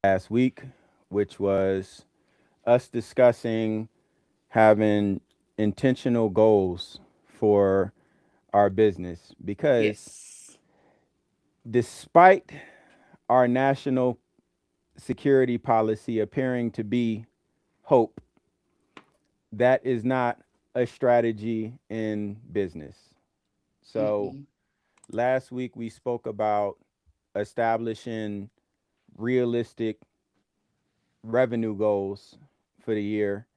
last week, which was us discussing having intentional goals for our business. Because Yes. despite our national security policy appearing to be hope, that is not a strategy in business. So Mm-mm. last week we spoke about establishing realistic revenue goals for the year,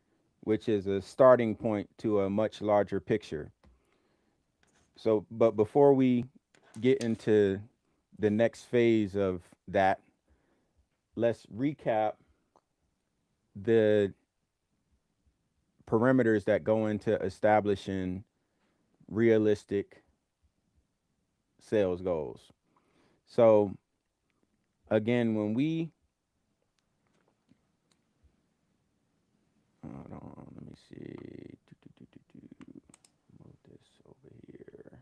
which is a starting point to a much larger picture. So, but before we get into the next phase of that, let's recap the perimeters that go into establishing realistic sales goals. So, again, when we hold on, let me see. Move this over here.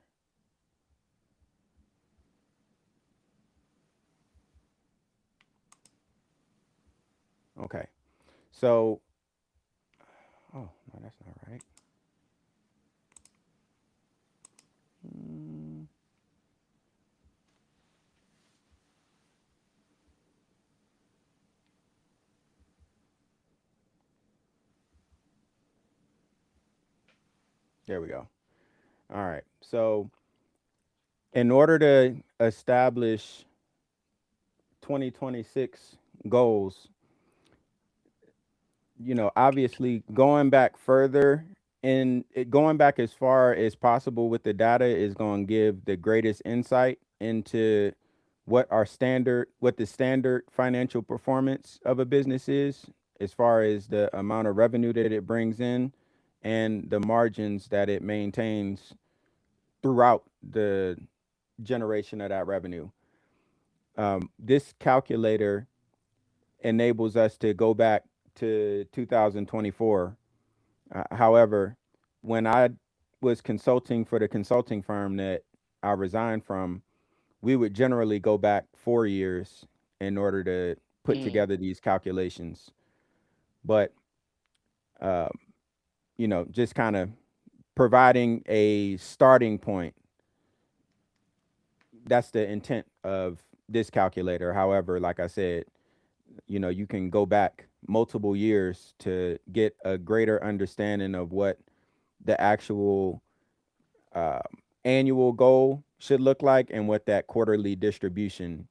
Okay. So, oh no, that's not right. Mm, there we go. All right. So, in order to establish 2026 goals, obviously going back further and going back as far as possible with the data is going to give the greatest insight into what the standard financial performance of a business is, as far as the amount of revenue that it brings in and the margins that it maintains throughout the generation of that revenue. This calculator enables us to go back to 2024. However, when I was consulting for the consulting firm that I resigned from, we would generally go back 4 years in order to put Mm. together these calculations. But, um, just kind of providing a starting point. That's the intent of this calculator. However, like I said, you can go back multiple years to get a greater understanding of what the actual uh, annual goal should look like and what that quarterly distribution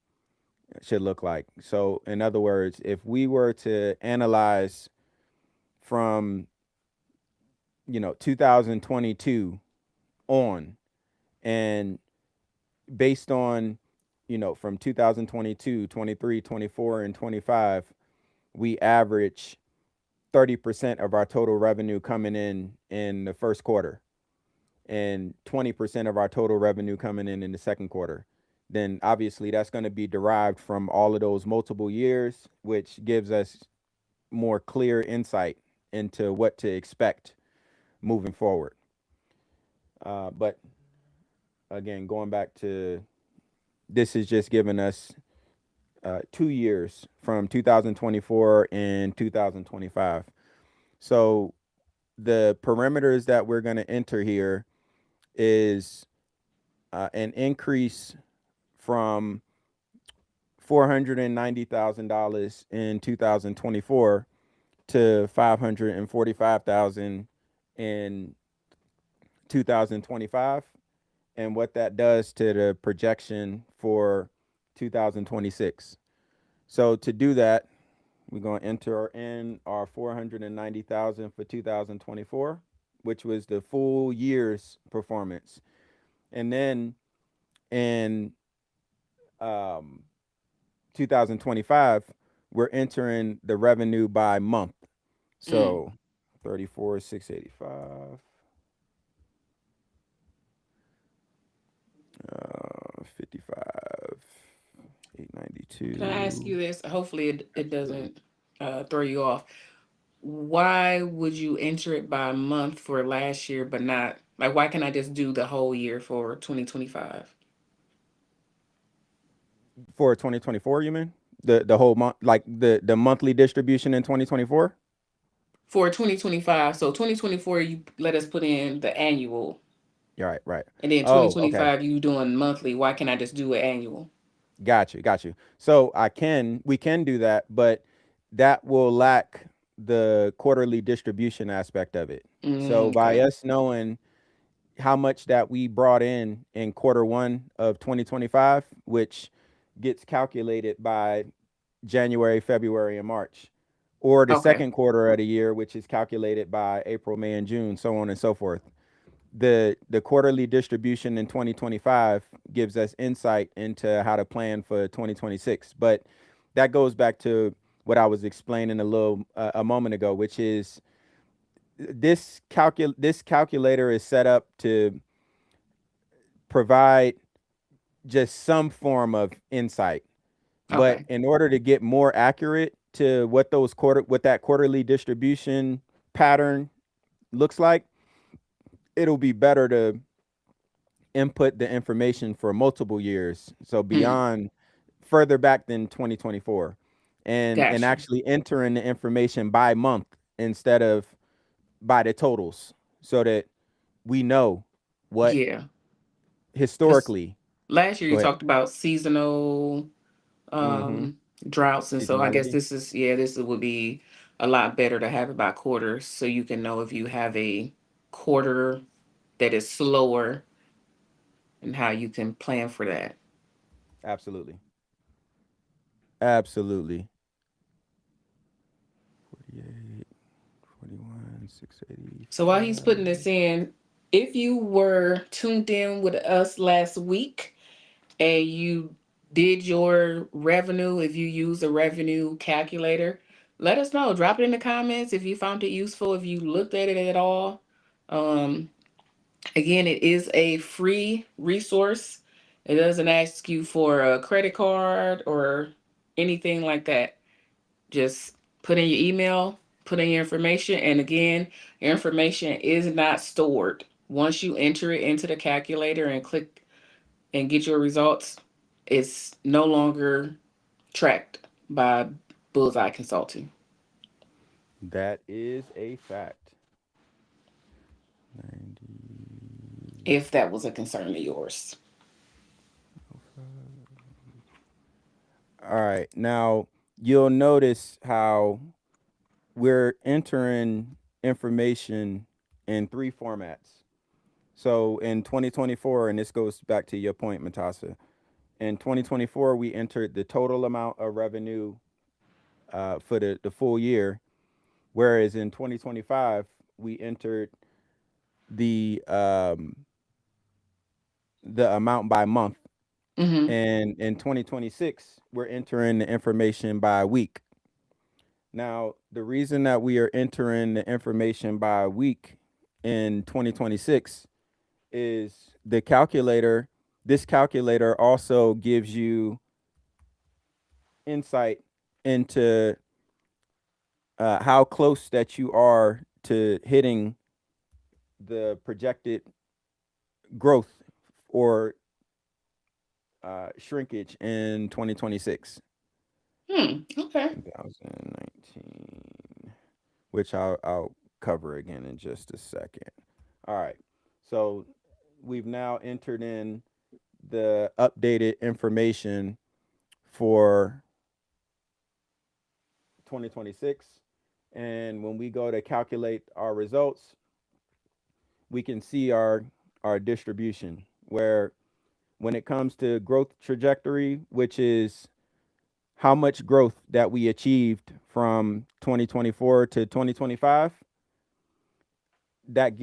should look like. So, in other words, if we were to analyze from 2022 on, and based on from 2022, 23, 24, and 25, we average 30% of our total revenue coming in the first quarter and 20% of our total revenue coming in the second quarter, then obviously that's going to be derived from all of those multiple years, which gives us more clear insight into what to expect moving forward. But again, going back to this is just giving us 2 years from 2024 and 2025. So the parameters that we're going to enter here is an increase from $490,000 in 2024 to 545,000 in 2025, and what that does to the projection for 2026. So to do that, we're going to enter in our 490,000 for 2024, which was the full year's performance. And then in um, 2025, we're entering the revenue by month. Mm. So 34, 685, 55, Can I ask 892. you this? Hopefully, it Absolutely. doesn't throw you off. Why would you enter it by month for last year, but not like why can't I just do the whole year for 2025? For 2024, you mean? The whole month, like the monthly distribution in 2024. For 2025. So 2024, you let us put in the annual, Right, right. and then Oh, okay. 2025, you doing monthly. Why can't I just do an annual? Got you, got you. So we can do that, but that will lack the quarterly distribution aspect of it. So by Okay. us knowing how much that we brought in quarter one of 2025, which gets calculated by January, February, and March, or the Okay. second quarter of the year, which is calculated by April, May, and June, so on and so forth. The quarterly distribution in 2025 gives us insight into how to plan for 2026. But that goes back to what I was explaining a moment ago, which is this calculator is set up to provide just some form of insight. But Okay. in order to get more accurate to what that quarterly distribution pattern looks like, it'll be better to input the information for multiple years, so Mm, beyond further back than 2024, and got you. actually entering the information by month instead of by the totals, so that we know what Yeah. Because historically. last year Go you ahead. talked about seasonal Mm-hmm. droughts, and so I guess Seasonality. this would be a lot better to have it by quarters, so you can know if you have a quarter that is slower and how you can plan for that. Absolutely. Absolutely. 48, 41, So while he's putting 685. this in, if you were tuned in with us last week and you did your revenue, if you use a revenue calculator, let us know. Drop it in the comments if you found it useful, if you looked at it at all. Um, Again, it is a free resource. It doesn't ask you for a credit card or anything like that. Just put in your email, put in your information, and again, your information is not stored. Once you enter it into the calculator and click and get your results, it's no longer tracked by Bullseye Consulting, That is a fact. 90. if that was a concern of yours. All right. Now, you'll notice how we're entering information in three formats. So in 2024, and this goes back to your point, Matassa. In 2024, we entered the total amount of revenue for the full year, whereas in 2025, we entered the um, the amount by month, Mm-hmm. and in 2026, we're entering the information by week. Now, the reason that we are entering the information by week in 2026 is this calculator also gives you insight into how close that you are to hitting the projected growth or shrinkage in 2026. Okay. 2019, which I'll cover again in just a second. All right. So we've now entered in the updated information for 2026. And when we go to calculate our results, we can see our distribution, where when it comes to growth trajectory, which is how much growth that we achieved from 2024 to 2025,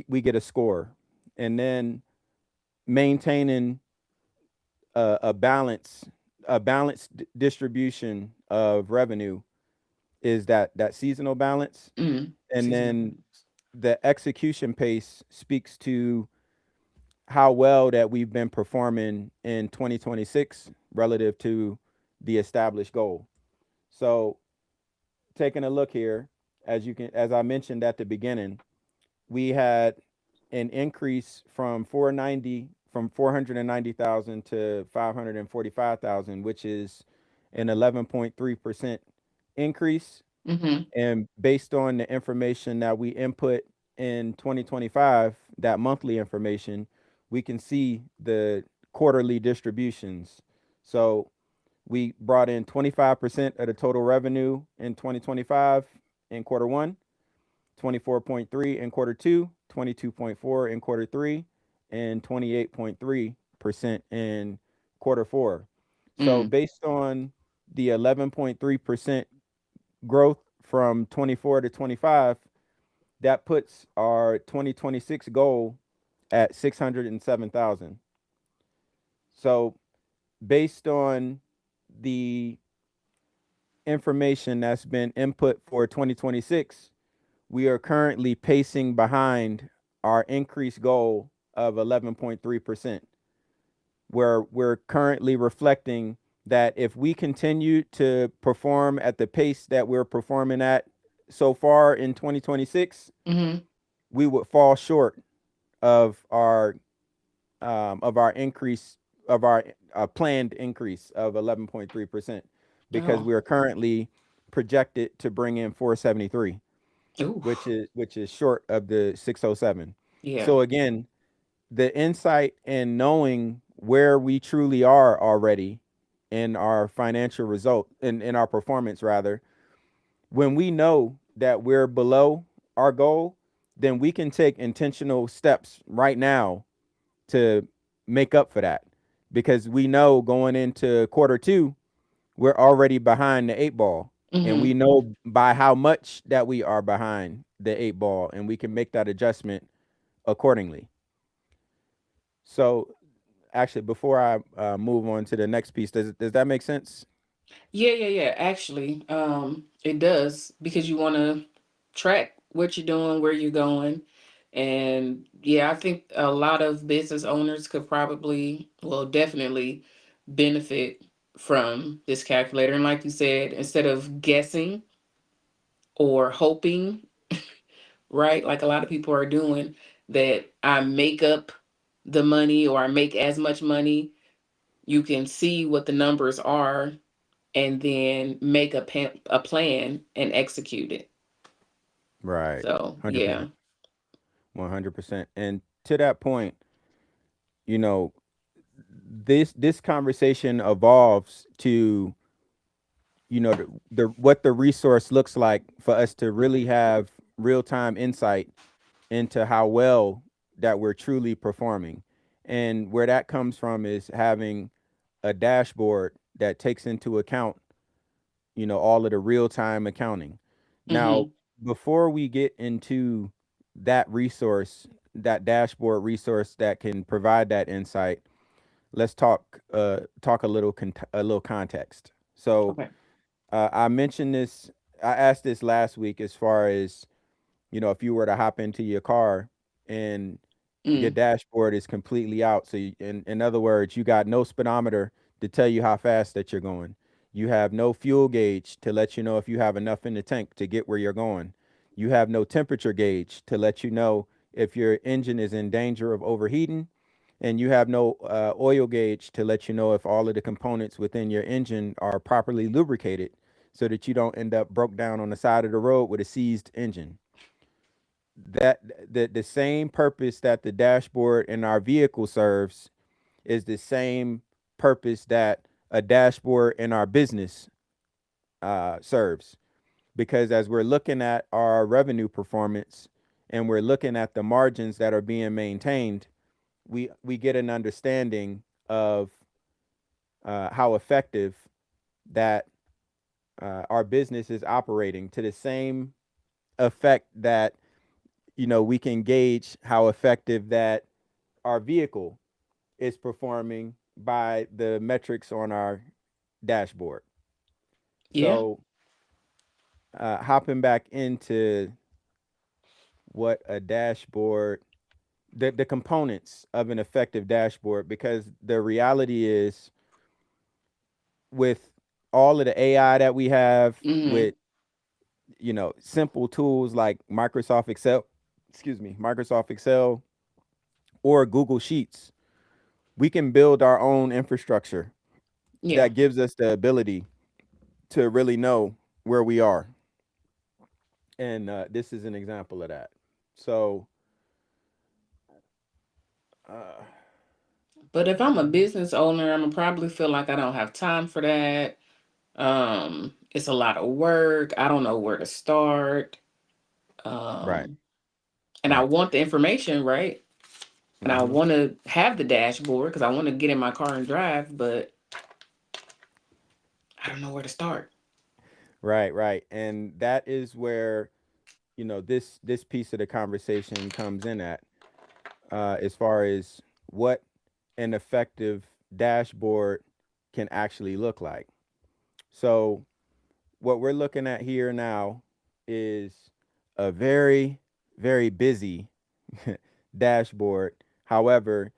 we get a score. And then maintaining a balance, a balanced distribution of revenue, is that seasonal balance. And Seasonal. then the execution pace speaks to how well that we've been performing in 2026 relative to the established goal. So taking a look here, as I mentioned at the beginning, we had an increase from 490 from 490,000 to 545,000, which is an 11.3% increase. Mm-hmm. And based on the information that we input in 2025, that monthly information, we can see the quarterly distributions. So we brought in 25% of the total revenue in 2025 in quarter one, 24.3 in quarter two, 22.4 in quarter three, and 28.3% in quarter four. So Mm. based on the 11.3% growth from 24 to 25, that puts our 2026 goal at 607,000. So based on the information that's been input for 2026, we are currently pacing behind our increased goal of 11.3%, where we're currently reflecting that if we continue to perform at the pace that we're performing at so far in 2026, Mm-hmm. we would fall short of our increase of our planned increase of 11.3% because Oh. we are currently projected to bring in 473, Ooh. which is short of the 607. Yeah. So again, the insight in knowing where we truly are already in our financial result in our performance rather, when we know that we're below our goal, then we can take intentional steps right now to make up for that because we know going into quarter two, we're already behind the eight ball. And Mm-hmm. we know by how much that we are behind the eight ball, and we can make that adjustment accordingly. So, actually, before I move on to the next piece, does that make sense? Yeah, yeah, yeah. Actually, it does because you want to track what you're doing, where you're going. And yeah, I think a lot of business owners could probably, well, definitely benefit from this calculator. And like you said, instead of guessing or hoping, right, like a lot of people are doing, that I make up the money or I make as much money, you can see what the numbers are and then make a plan and execute it. Right. So, yeah. 100%. 100%. And to that point, you know, this conversation evolves to the what the resource looks like for us to really have real-time insight into how well that we're truly performing. And where that comes from is having a dashboard that takes into account, all of the real-time accounting. Now, Mhm. before we get into that resource, that dashboard resource that can provide that insight, let's talk a little context. So, Okay. I mentioned this. I asked this last week as far as if you were to hop into your car and your Mm. dashboard is completely out. So, in other words, you got no speedometer to tell you how fast that you're going. You have no fuel gauge to let you know if you have enough in the tank to get where you're going. You have no temperature gauge to let you know if your engine is in danger of overheating. And you have no oil gauge to let you know if all of the components within your engine are properly lubricated so that you don't end up broke down on the side of the road with a seized engine. That the same purpose that the dashboard in our vehicle serves is the same purpose that a dashboard in our business serves. Because as we're looking at our revenue performance and we're looking at the margins that are being maintained, we get an understanding of how effective that our business is operating to the same effect that we can gauge how effective that our vehicle is performing by the metrics on our dashboard. Yeah. So, hopping back into what a dashboard, the components of an effective dashboard, because the reality is with all of the AI that we have, Mhm. with simple tools like Microsoft Excel, Microsoft Excel or Google Sheets, we can build our own infrastructure Yeah. that gives us the ability. to really know where we are. And this is an example of that. So, uh, But if I'm a business owner, I'm gonna probably feel like I don't have time for that. It's a lot of work. I don't know where to start. right, Um, and I right. want the information, right? And I Hmm. want to have the dashboard because I want to get in my car and drive, but I don't know where to start. Right, right. And that is where, this piece of the conversation comes in at, as far as what an effective dashboard can actually look like. So, what we're looking at here now is a very, very busy dashboard. However,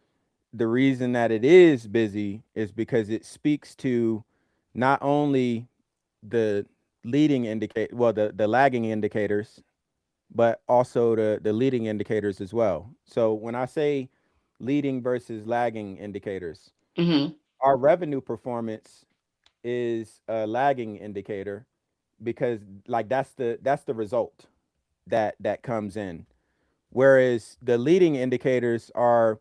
the reason that it is busy is because it speaks to not only the leading indicate well the lagging indicators, but also the leading indicators as well. So when I say leading versus lagging indicators, Mm-hmm. our revenue performance is a lagging indicator because like that's the result that comes in. Whereas the leading indicators are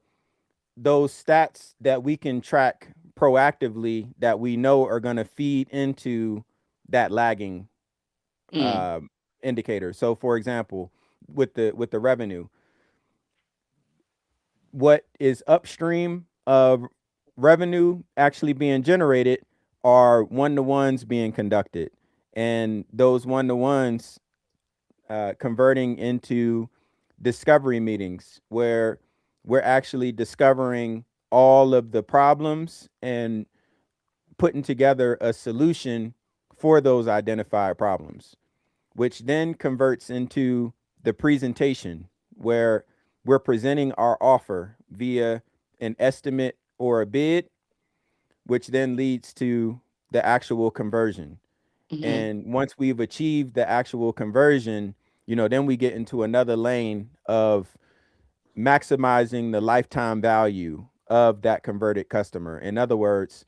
those stats that we can track proactively that we know are going to feed into that lagging Mm. indicator. So for example, with the revenue, what is upstream of revenue actually being generated are one-to-ones being conducted, and those one-to-ones converting into discovery meetings where we're actually discovering all of the problems and putting together a solution for those identified problems, which then converts into the presentation where we're presenting our offer via an estimate or a bid, which then leads to the actual conversion. Mm-hmm. And once we've achieved the actual conversion, then we get into another lane of maximizing the lifetime value of that converted customer. In other words,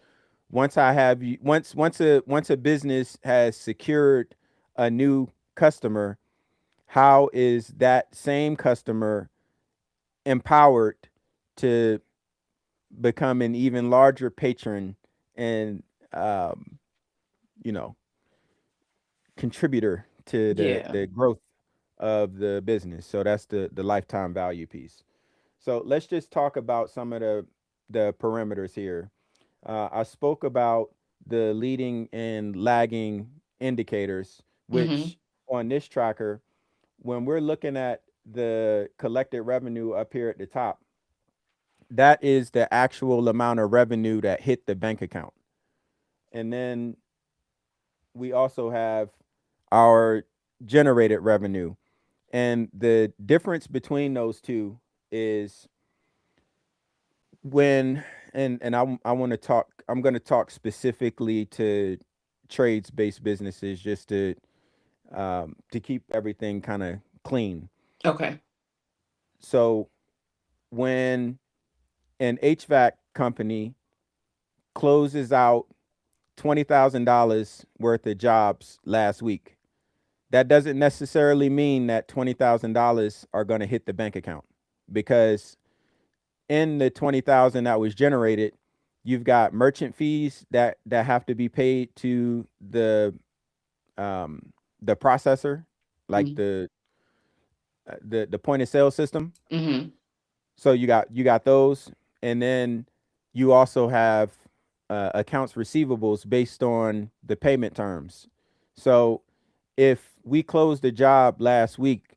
once I have you, once a business has secured a new customer, how is that same customer empowered to become an even larger patron and um, you know contributor to the Yeah. the growth of the business? So that's the lifetime value piece. So let's just talk about some of the parameters here. I spoke about the leading and lagging indicators, Mm-hmm. which on this tracker, when we're looking at the collected revenue up here at the top, that is the actual amount of revenue that hit the bank account. And then we also have our generated revenue. And the difference between those two is when and I want to talk I'm going to talk specifically to trades based businesses just to keep everything kind of clean. Okay. So when an HVAC company closes out $20,000 worth of jobs last week, that doesn't necessarily mean that $20,000 are going to hit the bank account, because in the 20,000 that was generated, you've got merchant fees that have to be paid to um the processor, like the point of sale system. Mm-hmm. So you got those, and then you also have accounts receivables based on the payment terms. So if we closed a job last week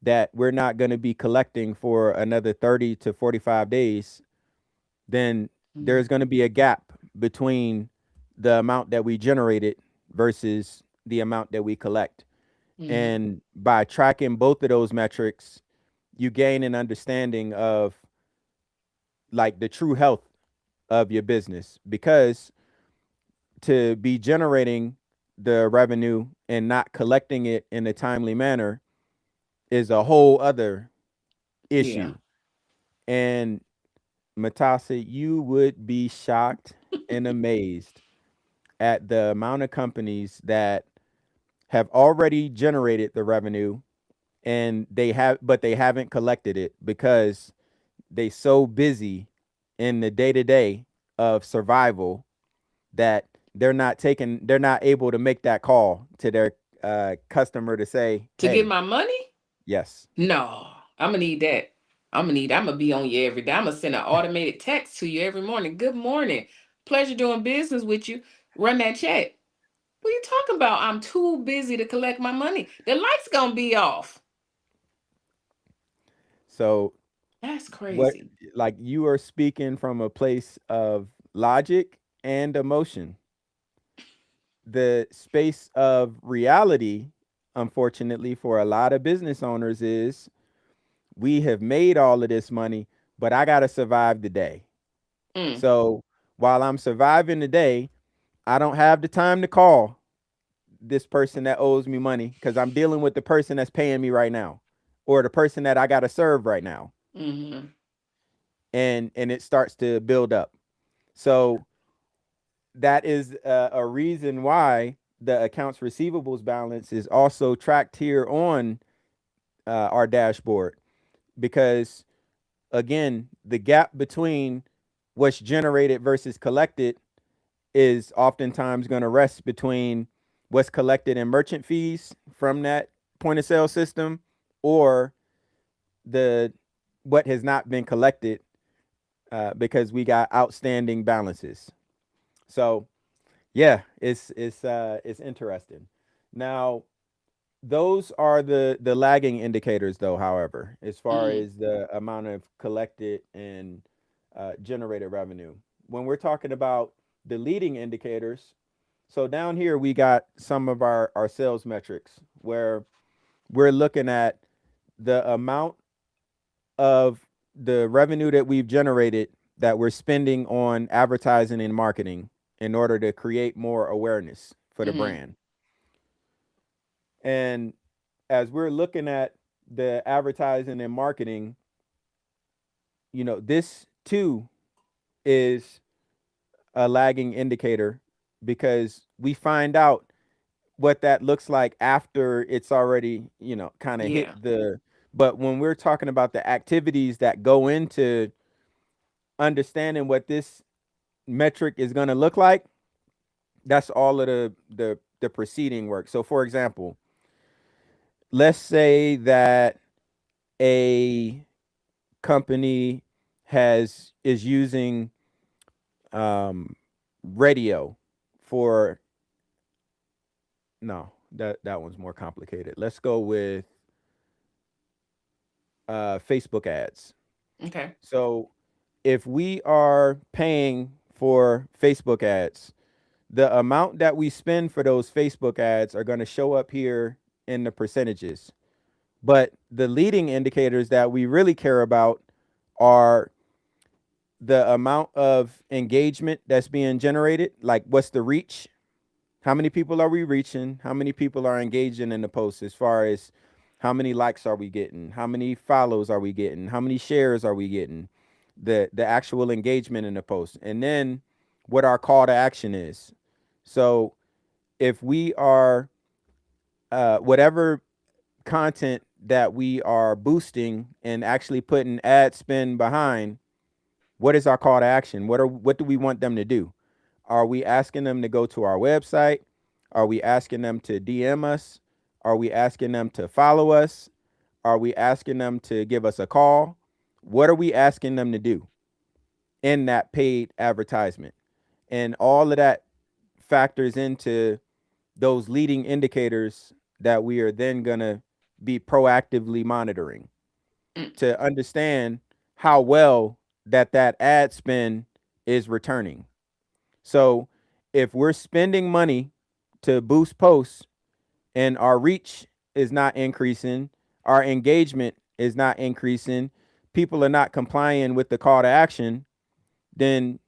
that we're not going to be collecting for another 30 to 45 days, then Mm-hmm. there's going to be a gap between the amount that we generated versus the amount that we collect. Mm-hmm. And by tracking both of those metrics, you gain an understanding of like the true health of your business, because to be generating the revenue and not collecting it in a timely manner is a whole other Yeah. issue. And Matasa, you would be shocked and amazed at the amount of companies that have already generated the revenue and they haven't collected it because they so busy in the day to day of survival that they're not able to make that call to their customer to say, To get hey, my money? yes. No, I'm gonna need that. I'm gonna be on you every day. I'm gonna send an automated text to you every morning. Good morning. Pleasure doing business with you. Run that check. What are you talking about? I'm too busy to collect my money. The lights gonna be off. So That's what, crazy. like, you are speaking from a place of logic and emotion. The space of reality, unfortunately, for a lot of business owners is we have made all of this money, but I got to survive the day. Mm, So while I'm surviving the day, I don't have the time to call this person that owes me money because I'm dealing with the person that's paying me right now or the person that I got to serve right now. mm-hmm. And it starts to build up. So that is a reason why the accounts receivables balance is also tracked here on our dashboard because again, the gap between what's generated versus collected is oftentimes going to rest between what's collected in merchant fees from that point of sale system or the what has not been collected because we got outstanding balances. So yeah, it's interesting. Now those are the lagging indicators though. However, as far Mm, as the amount of collected and generated revenue, when we're talking about the leading indicators, so down here we got some of our sales metrics where we're looking at the amount of the revenue that we've generated that we're spending on advertising and marketing in order to create more awareness for the mm-hmm. brand. And as we're looking at the advertising and marketing, this too is a lagging indicator because we find out what that looks like after it's already, kind of hit Yeah. the. But when we're talking about the activities that go into understanding what this metric is going to look like, that's all of the preceding work. So for example, let's say that a company is using um, radio for no, that one's more complicated. Let's go with Facebook ads. Okay. So if we are paying for Facebook ads, the amount that we spend for those Facebook ads are going to show up here in the percentages. But the leading indicators that we really care about are the amount of engagement that's being generated, like what's the reach? How many people are we reaching? How many people are engaging in the post as far as how many likes are we getting? How many follows are we getting? How many shares are we getting? The actual engagement in the post. And then what our call to action is. So if we are whatever content that we are boosting and actually putting ad spend behind, what is our call to action? What do we want them to do? Are we asking them to go to our website? Are we asking them to DM us? Are we asking them to follow us? Are we asking them to give us a call? What are we asking them to do in that paid advertisement? And all of that factors into those leading indicators that we are then going to be proactively monitoring Mm, to understand how well that ad spend is returning. So if we're spending money to boost posts and our reach is not increasing, our engagement is not increasing, people are not complying with the call to action, then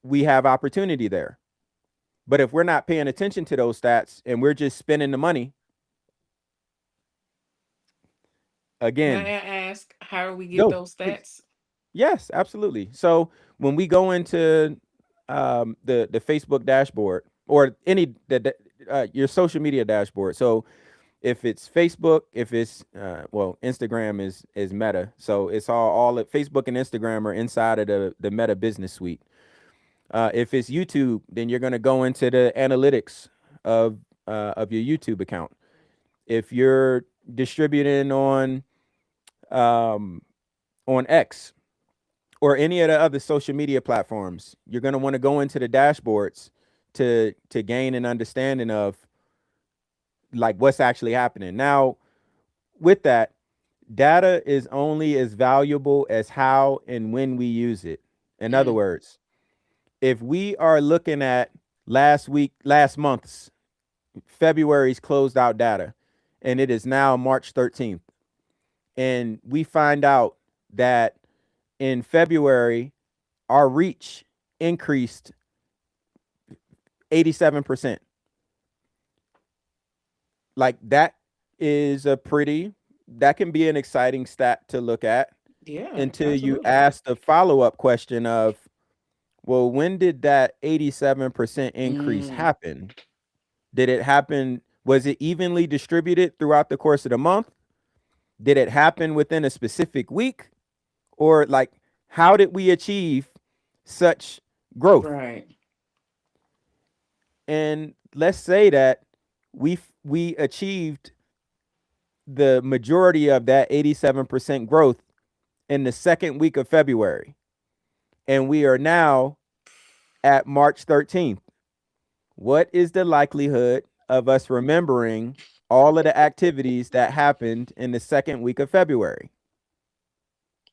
we have opportunity there. But if we're not paying attention to those stats and we're just spending the money, again, may I ask how do we get go, those please. stats? Yes, absolutely. So when we go into the Facebook dashboard, or any your social media dashboard. So if it's Facebook, if it's well, Instagram is Meta, so it's all of Facebook and Instagram are inside of the Meta Business Suite. If it's YouTube, then you're going to go into the analytics of your YouTube account. If you're distributing um, on X or any of the other social media platforms, you're going to want to go into the dashboards to gain an understanding of like what's actually happening. Now, with that, data is only as valuable as how and when we use it. In other Mm. words, if we are looking at last month's February's closed out data, and it is now March 13th, and we find out that in February, our reach increased 87%. Like that can be an exciting stat to look at Yeah, until you absolutely. ask the follow-up question of, well, when did that 87% increase Mm. happen? Did it happen? Was it evenly distributed throughout the course of the month? Did it happen within a specific week? Or like, how did we achieve such growth? Right. And let's say that we achieved the majority of that 87% growth in the second week of February. And we are now at March 13th. What is the likelihood of us remembering all of the activities that happened in the second week of February?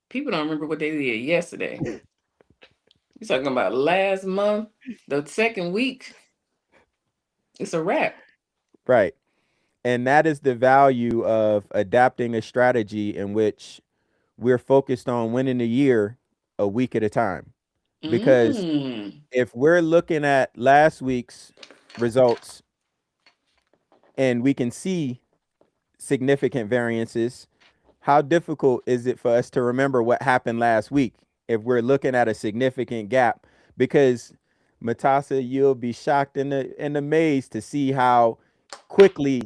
People don't remember what they did yesterday. You're talking about last month, the second week. It's a wrap. Right. And that is the value of adapting a strategy in which we're focused on winning the year a week at a time. Because Mm. if we're looking at last week's results and we can see significant variances, how difficult is it for us to remember what happened last week if we're looking at a significant gap? Because Matassa, you'll be shocked and amazed to see how quickly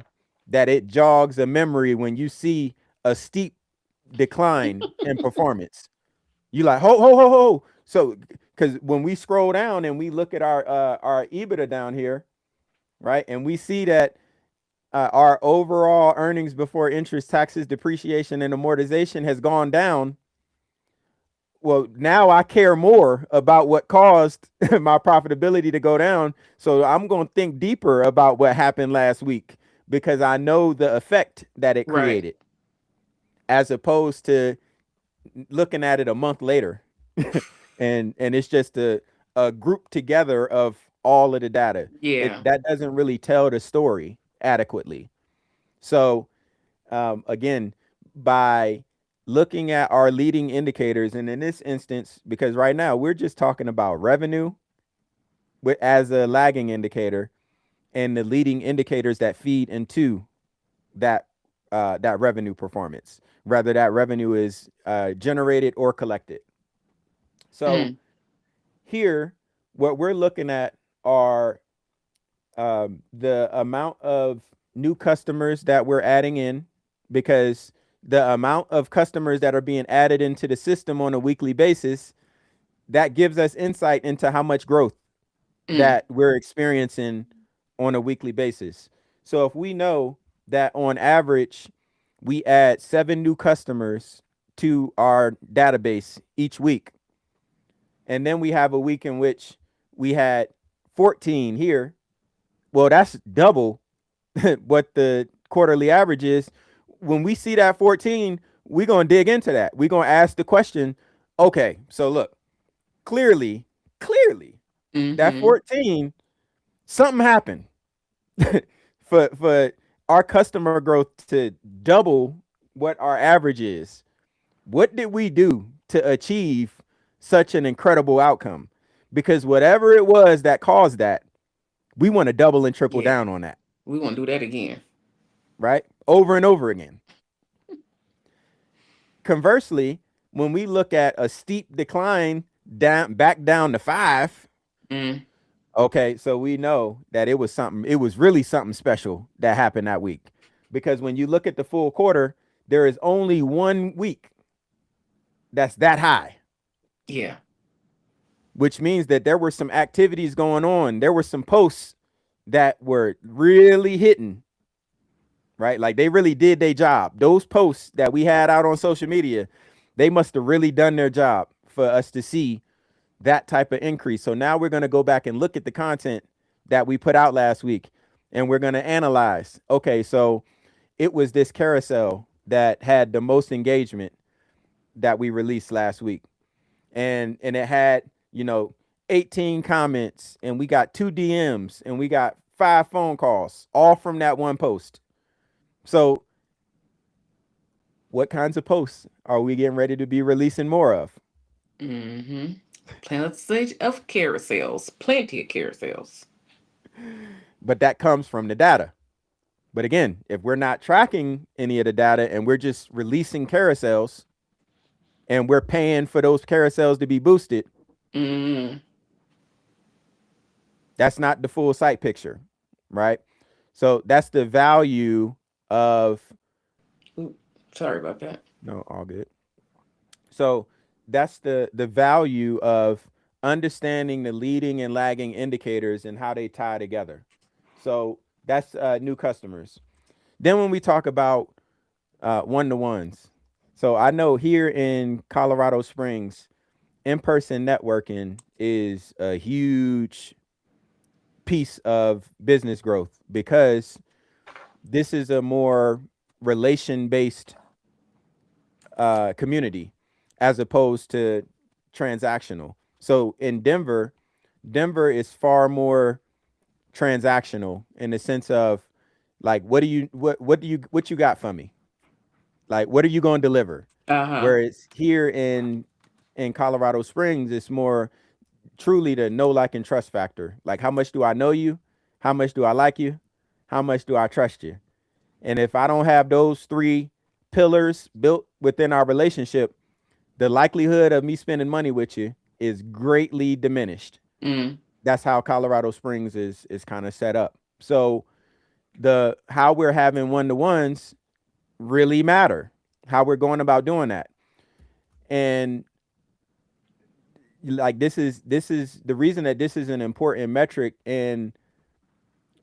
that it jogs a memory when you see a steep decline in performance. You like ho ho ho ho. So because when we scroll down and we look at our EBITDA down here, right, and we see that our overall earnings before interest, taxes, depreciation, and amortization has gone down. Well, now I care more about what caused my profitability to go down. So I'm going to think deeper about what happened last week because I know the effect that it Right. created, as opposed to looking at it a month later. And it's just a group together of all of the data. Yeah. It that doesn't really tell the story adequately. So again, by looking at our leading indicators, and in this instance, because right now we're just talking about revenue as a lagging indicator, and the leading indicators that feed into that that revenue performance, whether that revenue is generated or collected. So Mm. here, what we're looking at are the amount of new customers that we're adding in, because the amount of customers that are being added into the system on a weekly basis, that gives us insight into how much growth Mm. that we're experiencing on a weekly basis. So if we know that on average we add 7 new customers to our database each week, and then we have a week in which we had 14 here, well, that's double what the quarterly average is. When we see that 14, we're going to dig into that. We're going to ask the question, okay, so look, clearly, that Mm-hmm. 14, something happened for our customer growth to double what our average is. What did we do to achieve such an incredible outcome? Because whatever it was that caused that, we want to double and triple Yeah. down on that, We want to do that again. right? Over and over again. Conversely, when we look at a steep decline back down to 5, Mm. Okay, so we know that it was really something special that happened that week. Because when you look at the full quarter, there is only 1 week that's that high, Yeah. which means that there were some activities going on. There were some posts that were really hitting, right? Like they really did their job. Those posts that we had out on social media, they must have really done their job for us to see that type of increase. So now we're going to go back and look at the content that we put out last week and we're going to analyze. Okay, so it was this carousel that had the most engagement that we released last week. And it had, you know, 18 comments and we got 2 DMs and we got 5 phone calls all from that one post. So what kinds of posts are we getting ready to be releasing more of? Mm-hmm. Plenty of carousels. Plenty of carousels. But that comes from the data. But again, if we're not tracking any of the data and we're just releasing carousels and we're paying for those carousels to be boosted, Mm. that's not the full site picture, right? So that's the value of, Ooh, sorry about that. no, all good. So that's the value of understanding the leading and lagging indicators and how they tie together. So that's new customers. Then when we talk about one-to-ones, so I know here in Colorado Springs, in-person networking is a huge piece of business growth because this is a more relation-based community as opposed to transactional. So in Denver, Denver is far more transactional in the sense of like what you got for me? Like what are you going to deliver? Uh-huh. Whereas here in Colorado Springs, it's more truly the know, like, and trust factor. Like how much do I know you? How much do I like you? How much do I trust you? And if I don't have those 3 pillars built within our relationship, the likelihood of me spending money with you is greatly diminished. Mm. That's how Colorado Springs is kind of set up. So the how we're having one-to-ones really matter. How we're going about doing that. And like this is the reason that this is an important metric in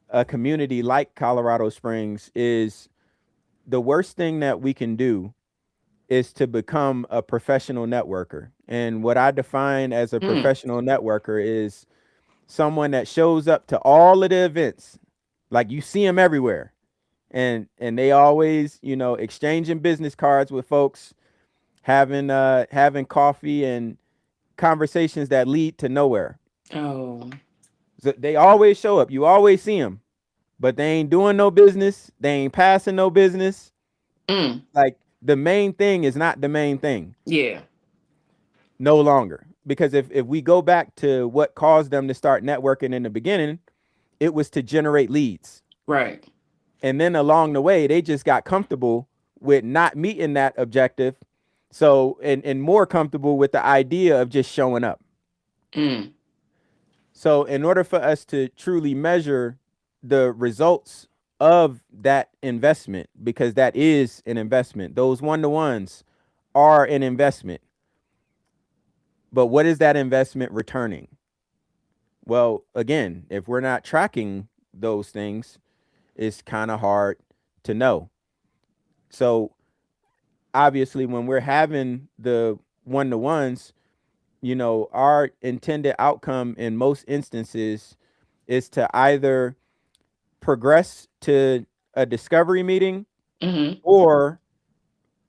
a community like Colorado Springs is the worst thing that we can do is to become a professional networker. And what I define as a Mm. professional networker is someone that shows up to all of the events. Like you see them everywhere. And they always, exchanging business cards with folks, having coffee and conversations that lead to nowhere. Oh. So they always show up. You always see them, but they ain't doing no business. They ain't passing no business. Mm. Like the main thing is not the main thing Yeah. no longer. Because if we go back to what caused them to start networking in the beginning, it was to generate leads. Right. And then along the way, they just got comfortable with not meeting that objective. So, and more comfortable with the idea of just showing up. Mm. So, in order for us to truly measure the results of that investment, because that is an investment, those one-to-ones are an investment. But what is that investment returning? Well, again, if we're not tracking those things, it's kind of hard to know. So, obviously, when we're having the one-to-ones, our intended outcome in most instances is to either progress to a discovery meeting Mm-hmm. or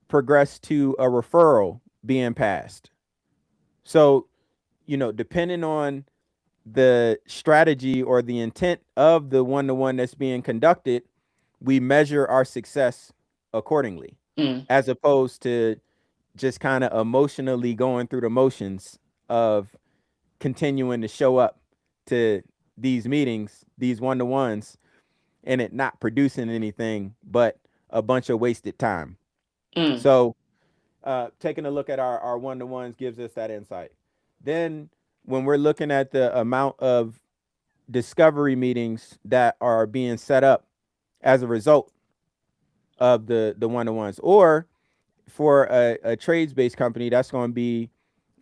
progress to a referral being passed. So, depending on the strategy or the intent of the one-to-one that's being conducted, we measure our success accordingly, Mm. as opposed to just kind of emotionally going through the motions of continuing to show up to these meetings, these one-to-ones, and it not producing anything but a bunch of wasted time. Mm. So, taking a look at our one-to-ones gives us that insight. Then, when we're looking at the amount of discovery meetings that are being set up as a result of the one-on-ones, or for a trades-based company, that's going to be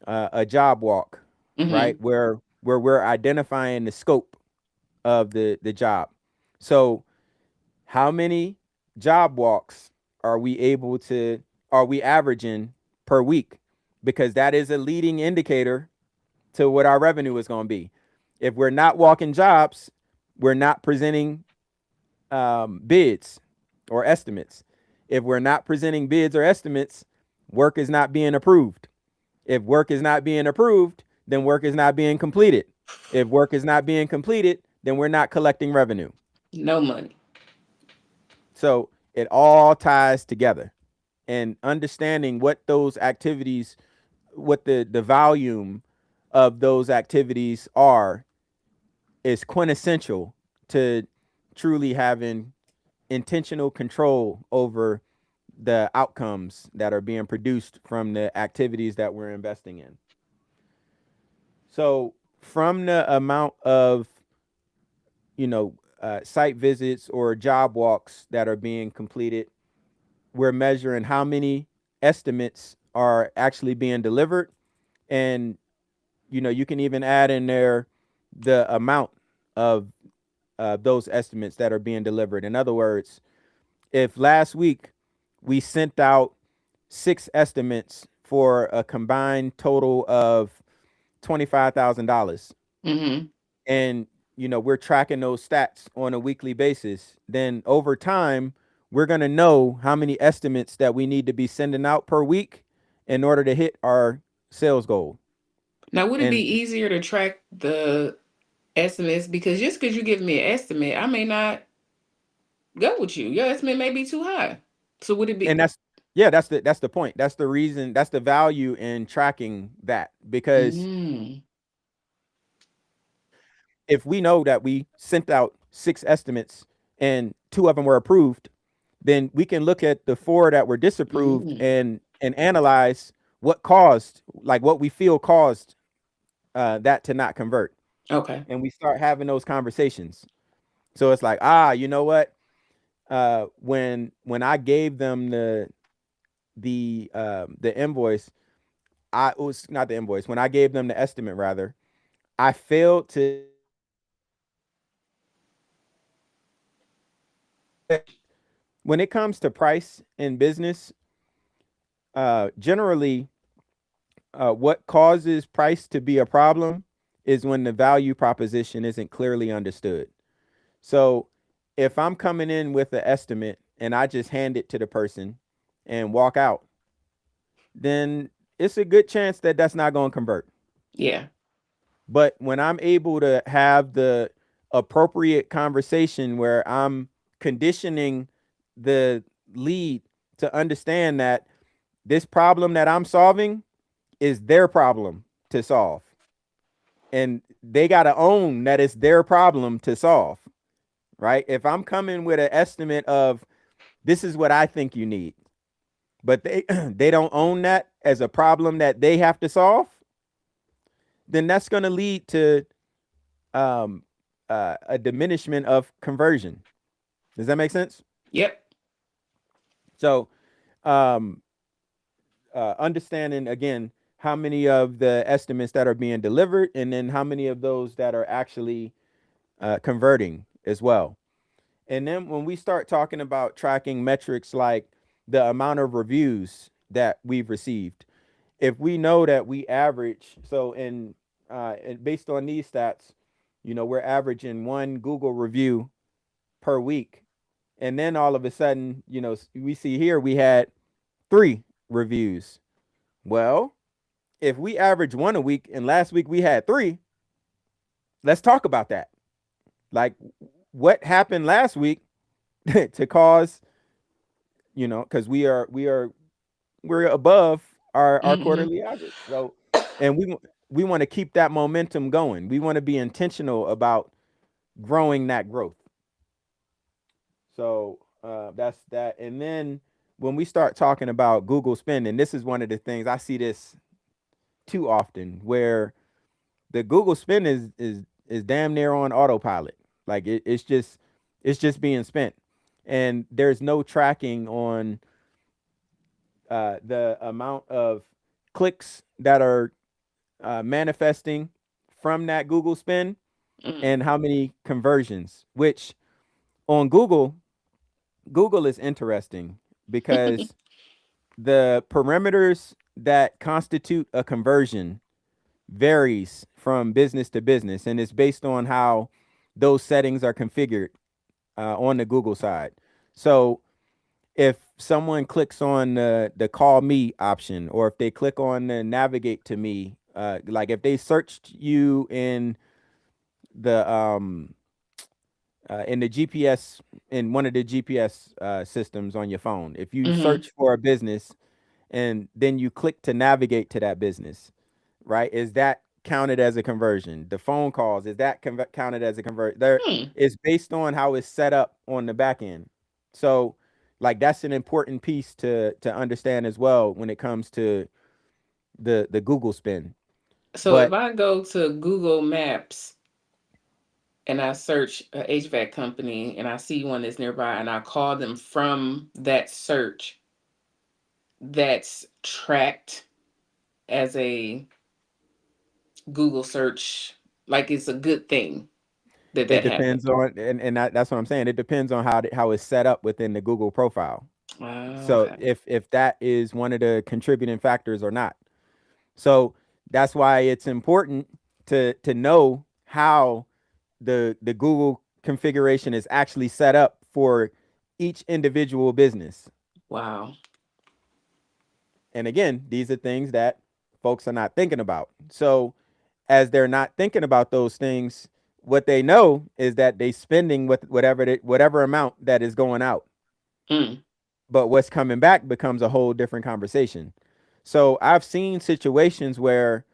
a job walk, right? Mm-hmm. Where we're identifying the scope of the job. So how many job walks are we able to are we averaging per week? Because that is a leading indicator to what our revenue is going to be. If we're not walking jobs, we're not presenting bids or estimates. If we're not presenting bids or estimates, work is not being approved. If work is not being approved, then work is not being completed. If work is not being completed, then we're not collecting revenue. No money. So it all ties together. And understanding what those activities, what the volume of those activities are, is quintessential to truly having intentional control over the outcomes that are being produced from the activities that we're investing in. So from the amount of, site visits or job walks that are being completed, we're measuring how many estimates are actually being delivered. And, you can even add in there the amount of those estimates that are being delivered. In other words, if last week we sent out 6 estimates for a combined total of $25,000, Mm-hmm. and we're tracking those stats on a weekly basis, then over time we're going to know how many estimates that we need to be sending out per week in order to hit our sales goal. Now, would it be And easier to track the estimates? Because just because you give me an estimate, I may not go with you. Your estimate may be too high. So would it be? and that's yeah, that's the point. That's the reason, that's the value in tracking that, because Mm, if we know that we sent out 6 estimates and 2 of them were approved, then we can look at the 4 that were disapproved mm, and analyze what caused, like what we feel caused that to not convert. okay. And we start having those conversations. So it's like, you know what? When I gave them the invoice, I it was not the invoice. When I gave them the estimate, rather, I failed to when it comes to price in business, generally, what causes price to be a problem is when the value proposition isn't clearly understood. So if I'm coming in with an estimate and I just hand it to the person and walk out, then it's a good chance that that's not going to convert. Yeah. But when I'm able to have the appropriate conversation where I'm conditioning the lead to understand that this problem that I'm solving is their problem to solve, and they got to own that it's their problem to solve, right? If I'm coming with an estimate of this is what I think you need, but they they don't own that as a problem that they have to solve, then that's going to lead to um, a diminishment of conversion. Does that make sense? Yep. So, um, understanding again how many of the estimates that are being delivered, and then how many of those that are actually converting as well. And then when we start talking about tracking metrics like the amount of reviews that we've received, if we know that we average, so and based on these stats, we're averaging 1 Google review per week. And then all of a sudden, we see here we had 3 reviews. Well, if we average 1 a week and last week we had 3, let's talk about that. Like, what happened last week to cause, because we're above our Mm-hmm. quarterly average. So, and we want to keep that momentum going. We want to be intentional about growing that growth. So that's that. And then when we start talking about Google spending, this is one of the things I see this too often, where the Google spend is damn near on autopilot. Like it's just being spent, and there's no tracking on the amount of clicks that are manifesting from that Google spend Mm. and how many conversions. Which on Google is interesting because the parameters that constitute a conversion varies from business to business, and it's based on how those settings are configured on the Google side. So if someone clicks on the call me option, or if they click on the navigate to me, like if they searched you the in the GPS, in one of the GPS systems on your phone, if you Hmm. search for a business and then you click to navigate to that business, right? Is that counted as a conversion? The phone calls, is that counted as a convert? There, Hmm. it's based on how it's set up on the back end. So, like that's an important piece to understand as well when it comes to the Google spin. So if But I go to Google Maps and I search a HVAC company and I see one that's nearby and I call them from that search, that's tracked as a Google search, like it's a good thing that it that happened. depends on, and that's what I'm saying. It depends on how it's set up within the Google profile. So Okay. if that is one of the contributing factors or not. So that's why it's important to know how the Google configuration is actually set up for each individual business. Wow. And again, these are things that folks are not thinking about. So as they're not thinking about those things, what they know is that they spending with whatever amount that is going out. Mm. But what's coming back becomes a whole different conversation. So I've seen situations where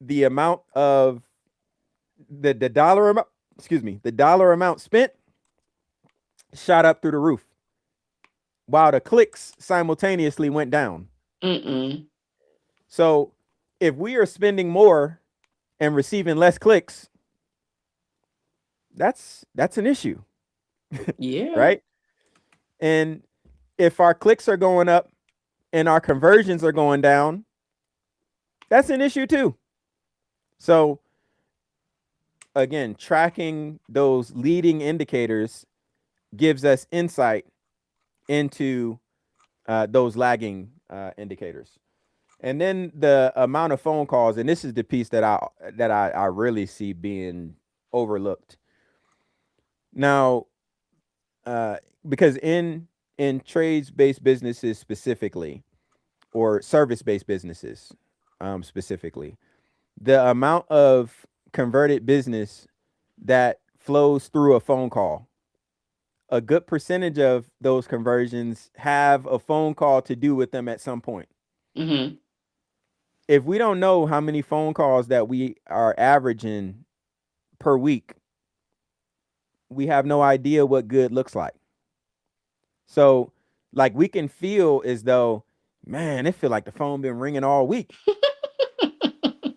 the amount of the dollar amount, excuse me, the dollar amount spent shot up through the roof while the clicks simultaneously went down. Mm-mm. So if we are spending more and receiving less clicks, that's an issue, Yeah. right? And if our clicks are going up and our conversions are going down, that's an issue too. So again, tracking those leading indicators gives us insight into those lagging indicators. And then the amount of phone calls, and this is the piece that I really see being overlooked. Now, uh, because in trades based businesses specifically, or service based businesses specifically, the amount of converted business that flows through a phone call, a good percentage of those conversions have a phone call to do with them at some point. Mm-hmm. If we don't know how many phone calls that we are averaging per week, we have no idea what good looks like. So, like we can feel as though, man, it feel like the phone been ringing all week.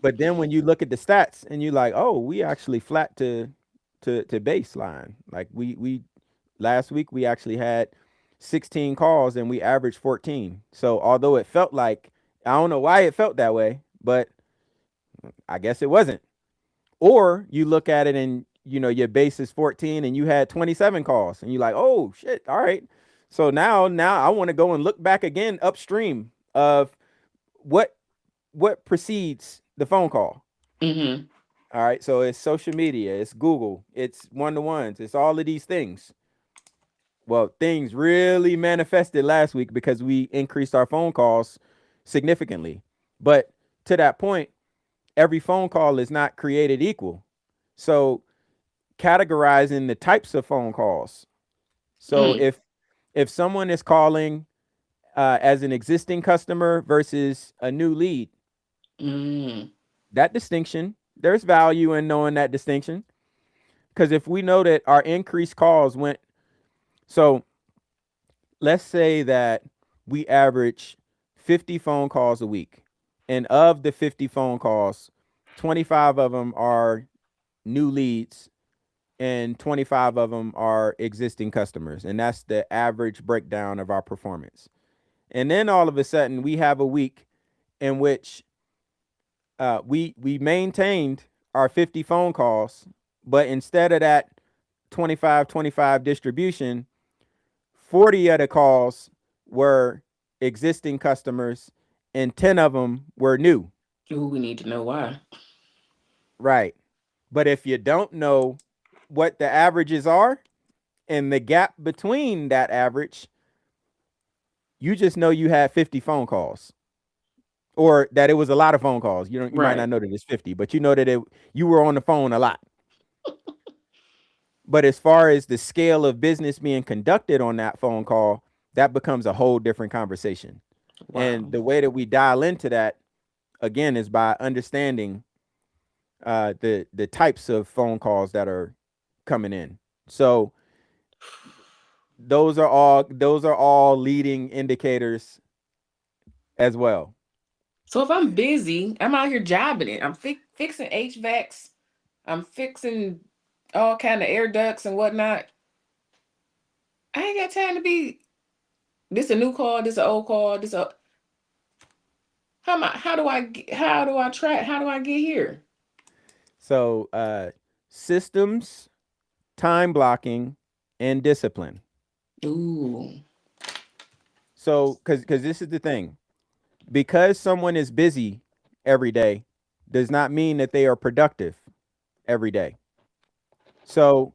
But then when you look at the stats and you like, oh, we actually flat to baseline. Like we last week we actually had 16 calls and we averaged 14. So although it felt like, I don't know why it felt that way, but I guess it wasn't. Or you look at it and your base is 14 and you had 27 calls and you're like, oh shit, all right. So now I want to go and look back again upstream of what what precedes the phone call. Mm-hmm. All right. So it's social media, it's Google, it's one-to-ones, it's all of these things. Well, things really manifested last week because we increased our phone calls significantly. But to that point, every phone call is not created equal. So categorizing the types of phone calls. So Mm. if someone is calling as an existing customer versus a new lead, Mm. that distinction, there's value in knowing that distinction. Because if we know that our increased calls went, so let's say that we average 50 phone calls a week, and of the 50 phone calls, 25 of them are new leads, and 25 of them are existing customers. And that's the average breakdown of our performance. And then all of a sudden, we have a week in which we maintained our 50 phone calls, but instead of that 25-25 distribution, 40 of the calls were existing customers and 10 of them were new. Ooh, we need to know why. Right. But if you don't know what the averages are and the gap between that average, you just know you had 50 phone calls or that it was a lot of phone calls. You might Right. not know that it's 50, but you know that you were on the phone a lot. But as far as the scale of business being conducted on that phone call, that becomes a whole different conversation. And Wow. the way that we dial into that again is by understanding the types of phone calls that are coming in. So those are all leading indicators as well. So if I'm busy, I'm out here jobbing it. I'm fixing HVACs. I'm fixing all kind of air ducts and whatnot. I ain't got time to be. This a new call. This a old call. This a how am I, how do I try? How do I get here? So systems, time blocking, and discipline. Ooh. So because this is the thing, because someone is busy every day does not mean that they are productive every day. So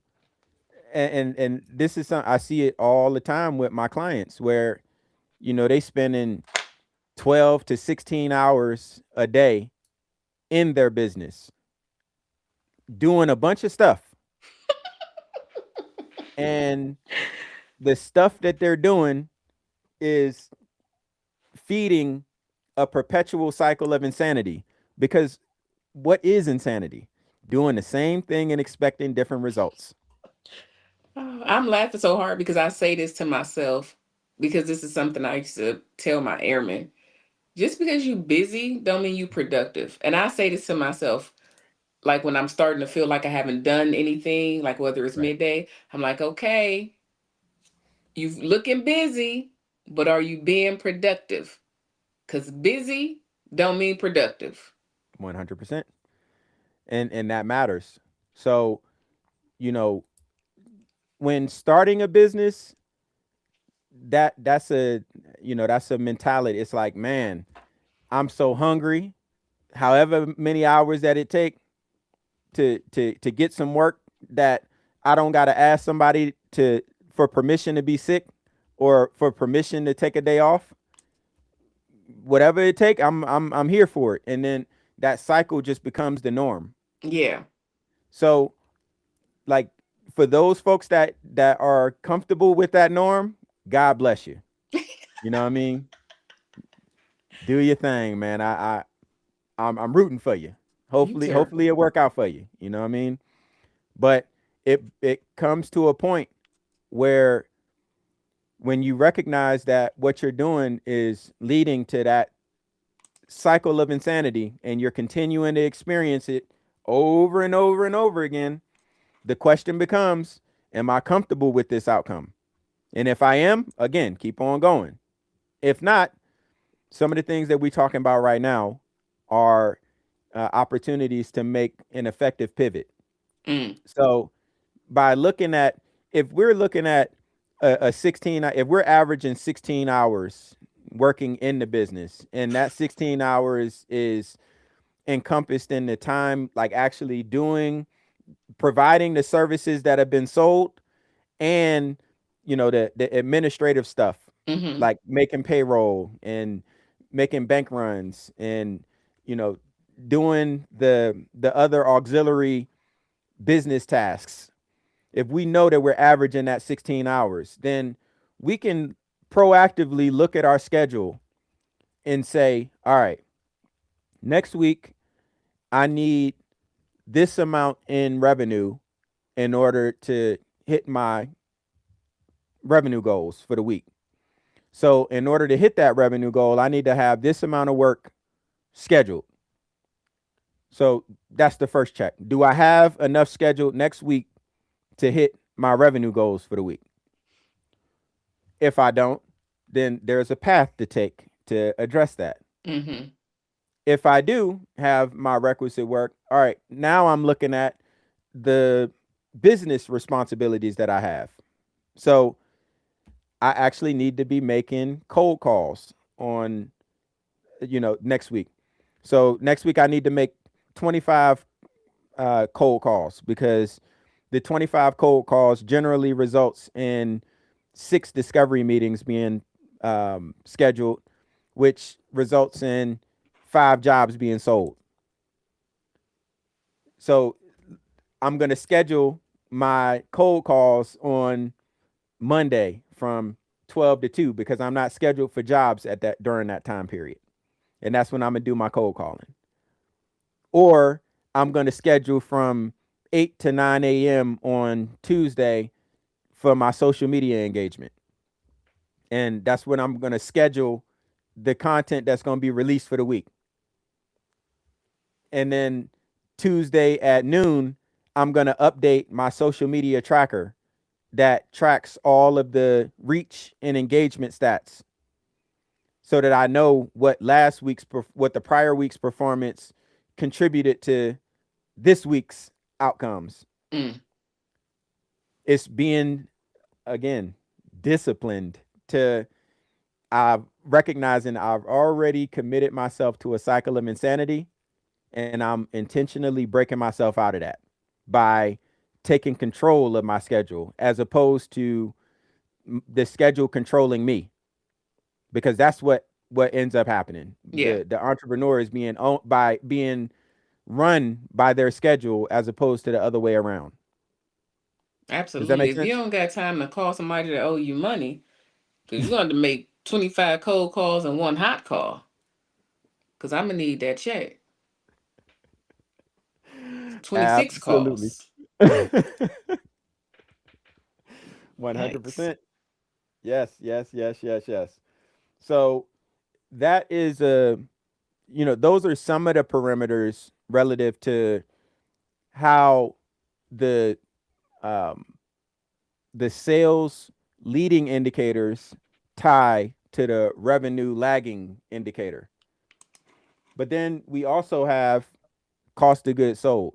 and this is something I see it all the time with my clients where they spending 12 to 16 hours a day in their business doing a bunch of stuff, and the stuff that they're doing is feeding a perpetual cycle of insanity. Because what is insanity? Doing the same thing and expecting different results. I'm laughing so hard because I say this to myself because this is something I used to tell my airmen. Just because you busy don't mean you productive. And I say this to myself like when I'm starting to feel like I haven't done anything, like whether it's Right. midday, I'm like, okay, you looking busy, but are you being productive? Because busy don't mean productive. 100%. And that matters. So, you know, when starting a business, that's a mentality. It's like, man, I'm so hungry. However many hours that it take to get some work that I don't got to ask somebody to for permission to be sick or for permission to take a day off. Whatever it take, I'm here for it. And then that cycle just becomes the norm. Yeah. So like for those folks that are comfortable with that norm, God bless you. You know what I mean? Do your thing, man. I'm rooting for you. You Hopefully, too. hopefully it work out for you. You know what I mean? But it comes to a point where when you recognize that what you're doing is leading to that cycle of insanity and you're continuing to experience it over and over and over again, the question becomes, am I comfortable with this outcome? And if I am, again, keep on going. If not, some of the things that we're talking about right now are opportunities to make an effective pivot. Mm. So by looking at, if we're looking at a 16, if we're averaging 16 hours working in the business, and that 16 hours is encompassed in the time, like actually providing the services that have been sold and, the administrative stuff, Hmm. like making payroll and making bank runs and, you know, doing the other auxiliary business tasks. If we know that we're averaging that 16 hours, then we can proactively look at our schedule and say, all right, next week, I need this amount in revenue in order to hit my revenue goals for the week. So, in order to hit that revenue goal, I need to have this amount of work scheduled. So that's the first check. Do I have enough scheduled next week to hit my revenue goals for the week? If I don't, then there's a path to take to address that. Mm-hmm. If I do have my requisite work, all right, now I'm looking at the business responsibilities that I have. So I actually need to be making cold calls on, next week. So next week I need to make 25 cold calls, because the 25 cold calls generally results in 6 discovery meetings being scheduled, which results in 5 jobs being sold. So I'm going to schedule my cold calls on Monday from 12 to 2, because I'm not scheduled for jobs at that during that time period. And that's when I'm going to do my cold calling. Or I'm going to schedule from 8 to 9 a.m. on Tuesday for my social media engagement. And that's when I'm going to schedule the content that's going to be released for the week. And then Tuesday at noon, I'm going to update my social media tracker that tracks all of the reach and engagement stats, so that I know what the prior week's performance contributed to this week's outcomes. Mm. It's being, again, disciplined to recognizing I've already committed myself to a cycle of insanity, and I'm intentionally breaking myself out of that by taking control of my schedule, as opposed to the schedule controlling me, because that's what ends up happening. Yeah, The entrepreneur is being owned by being run by their schedule, as opposed to the other way around. Does that absolutely. make If you sense? don't got time to call somebody that owe you money, because you're going to make 25 cold calls and one hot call, because I'm going to need that check. 26 Absolutely. calls. Yikes. 100%. Yes, yes, yes, yes, yes. So that is those are some of the parameters relative to how the um the sales leading indicators tie to the revenue lagging indicator. But then we also have cost of goods sold.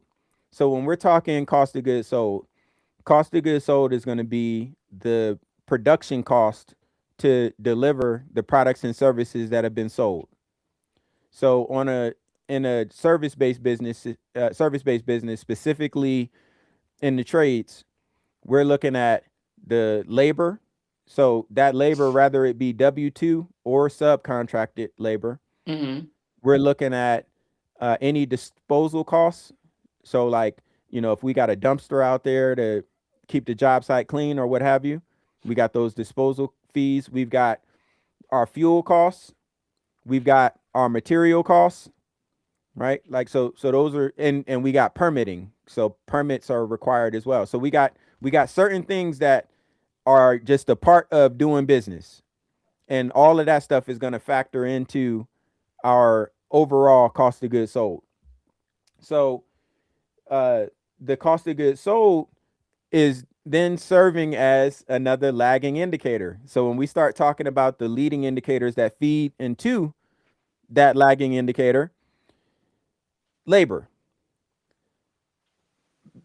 So when we're talking cost of goods sold is going to be the production cost to deliver the products and services that have been sold. So on a in a service based business, specifically in the trades, we're looking at the labor. So that labor, whether it be W-2 or subcontracted labor, Mm-hmm. we're looking at any disposal costs. So, like, if we got a dumpster out there to keep the job site clean or what have you, we got those disposal fees. We've got our fuel costs. We've got our material costs, right? Like, so those are, and we got permitting. So permits are required as well. So we got certain things that are just a part of doing business, and all of that stuff is going to factor into our overall cost of goods sold. So uh, the cost of goods sold is then serving as another lagging indicator. So when we start talking about the leading indicators that feed into that lagging indicator, labor,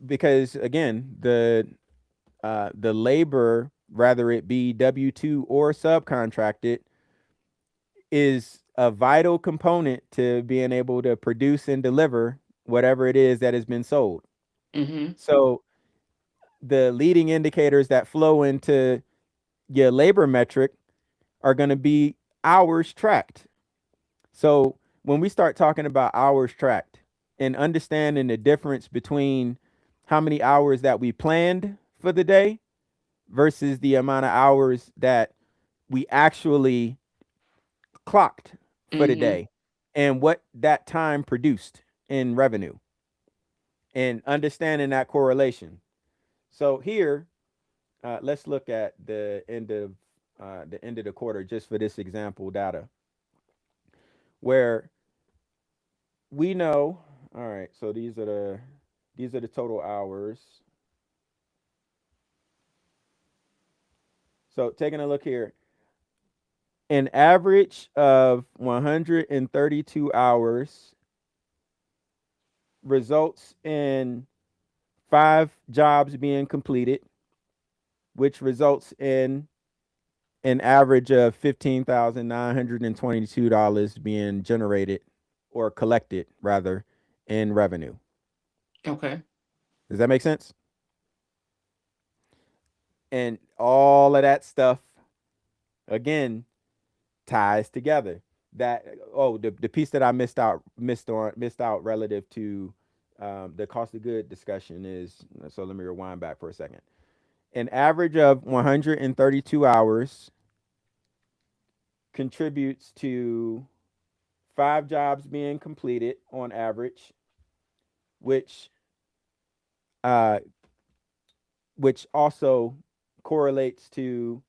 because again, the labor, whether it be W-2 or subcontracted, is a vital component to being able to produce and deliver whatever it is that has been sold. Mm-hmm. So the leading indicators that flow into your labor metric are going to be hours tracked. So when we start talking about hours tracked and understanding the difference between how many hours that we planned for the day versus the amount of hours that we actually clocked for the Mm-hmm. day, and what that time produced in revenue, and understanding that correlation. So here, let's look at the end of the quarter, just for this example data, where we know. All right. So these are the total hours. So taking a look here, an average of 132 hours results in 5 jobs being completed, which results in an average of $15,922 being generated or collected rather in revenue. Okay. Does that make sense? And all of that stuff again ties together. That the piece that I missed out relative to the cost of good discussion is, so let me rewind back for a second. An average of 132 hours contributes to 5 jobs being completed on average, which uh, which also correlates to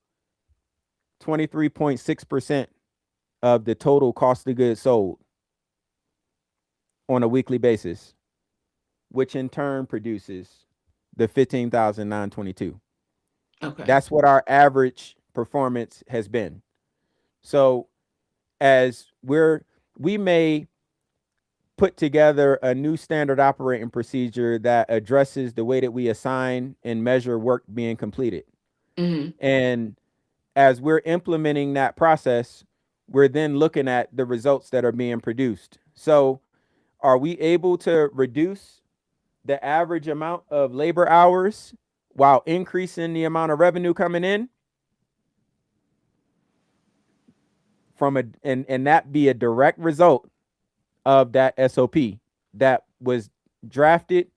23.6% of the total cost of goods sold on a weekly basis, which in turn produces the 15,922. Okay. That's what our average performance has been. So as we may put together a new standard operating procedure that addresses the way that we assign and measure work being completed. Mm-hmm. And as we're implementing that process, we're then looking at the results that are being produced. So, are we able to reduce the average amount of labor hours while increasing the amount of revenue coming in and that be a direct result of that SOP that was drafted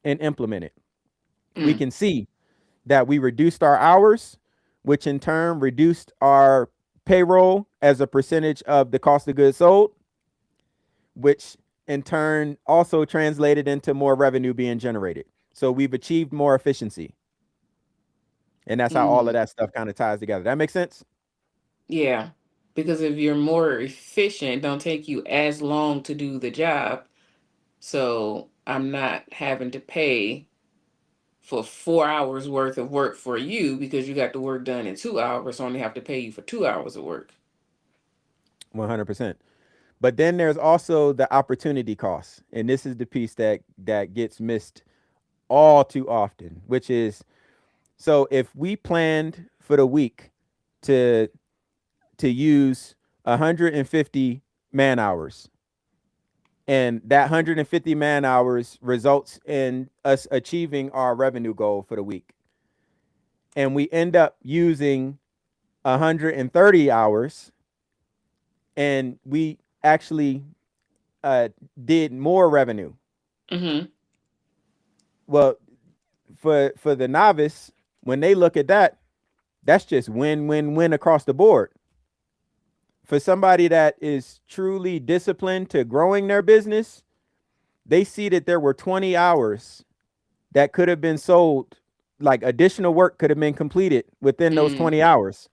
and implemented? We Mm. can see that we reduced our hours, which in turn reduced our payroll as a percentage of the cost of goods sold, which in turn also translated into more revenue being generated. So we've achieved more efficiency. And that's how all of Mm. that stuff kind of ties together. That makes sense? Yeah. Because if you're more efficient, it don't take you as long to do the job. So I'm not having to pay for 4 hours worth of work for you because you got the work done in 2 hours. So I only have to pay you for 2 hours of work. 100%. But then there's also the opportunity cost. And this is the piece that gets missed all too often, which is, so if we planned for the week to use 150 man hours, and that 150 man hours results in us achieving our revenue goal for the week, and we end up using 130 hours, and we actually did more revenue. Mm-hmm. Well, for the novice, when they look at that, that's just win win win across the board. For somebody that is truly disciplined to growing their business, they see that there were 20 hours that could have been sold, like additional work could have been completed within those Mm. 20 hours.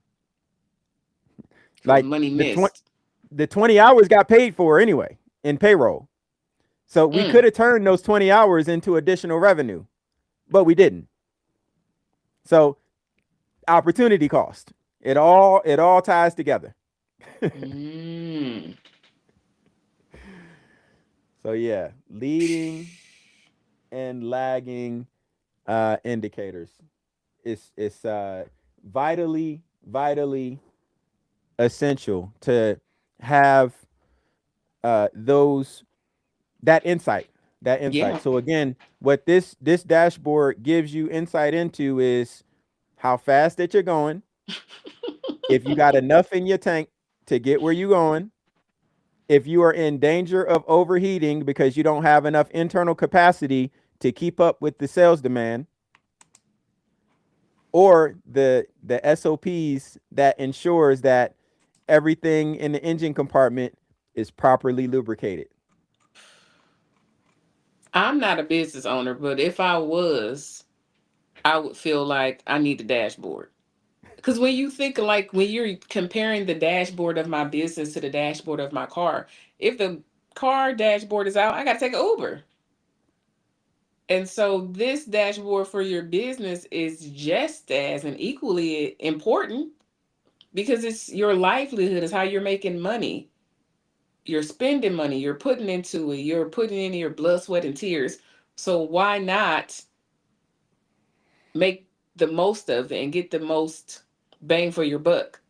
So Like money the 20 missed. the 20 hours got paid for anyway in payroll. So we could Mm. have turned those 20 hours into additional revenue, but we didn't. So opportunity cost. It all ties together. Mm. So yeah, leading and lagging indicators. It's vitally essential to have those that insight. Yeah. So again, what this dashboard gives you insight into is how fast that you're going, if you got enough in your tank to get where you're going, if you are in danger of overheating because you don't have enough internal capacity to keep up with the sales demand, or the SOPs that ensures that everything in the engine compartment is properly lubricated. I'm not a business owner, but if I was, I would feel like I need a dashboard. Because when you think like when you're comparing the dashboard of my business to the dashboard of my car, if the car dashboard is out, I got to take an Uber. And so this dashboard for your business is just as and equally important because it's your livelihood, is how you're making money. You're spending money, you're putting into it, you're putting in your blood, sweat, and tears. So why not make the most of it and get the most bang for your buck?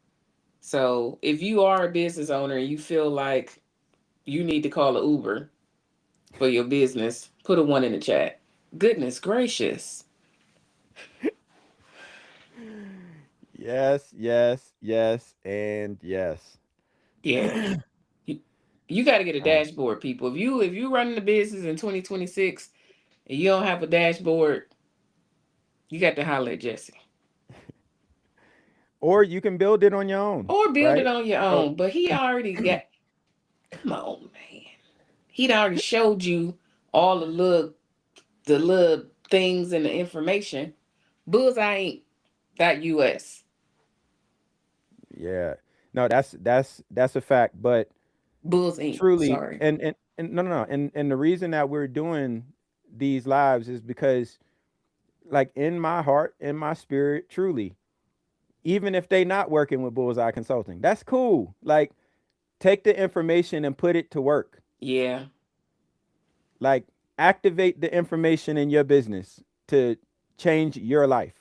So if you are a business owner and you feel like you need to call an Uber for your business, put a one in the chat. Goodness gracious. Yes, yes, yes, and yes. Yeah. You, you got to get a Uh, dashboard, people. If you running a business in 2026 and you don't have a dashboard, you got to holler at Jesse. or you can build it on your own, Or build it right? on your So, own. But he already got, come on, man. He'd already showed you all the little things and the information. Bullseye.us. yeah. No, that's a fact, but Bulls Inc. truly, Sorry. and no, no, no, and the reason that we're doing these lives is because, like, in my heart, in my spirit, truly, even if they not working with Bullseye Consulting, that's cool. Like, take the information and put it to work. Yeah, Like, activate the information in your business to change your life,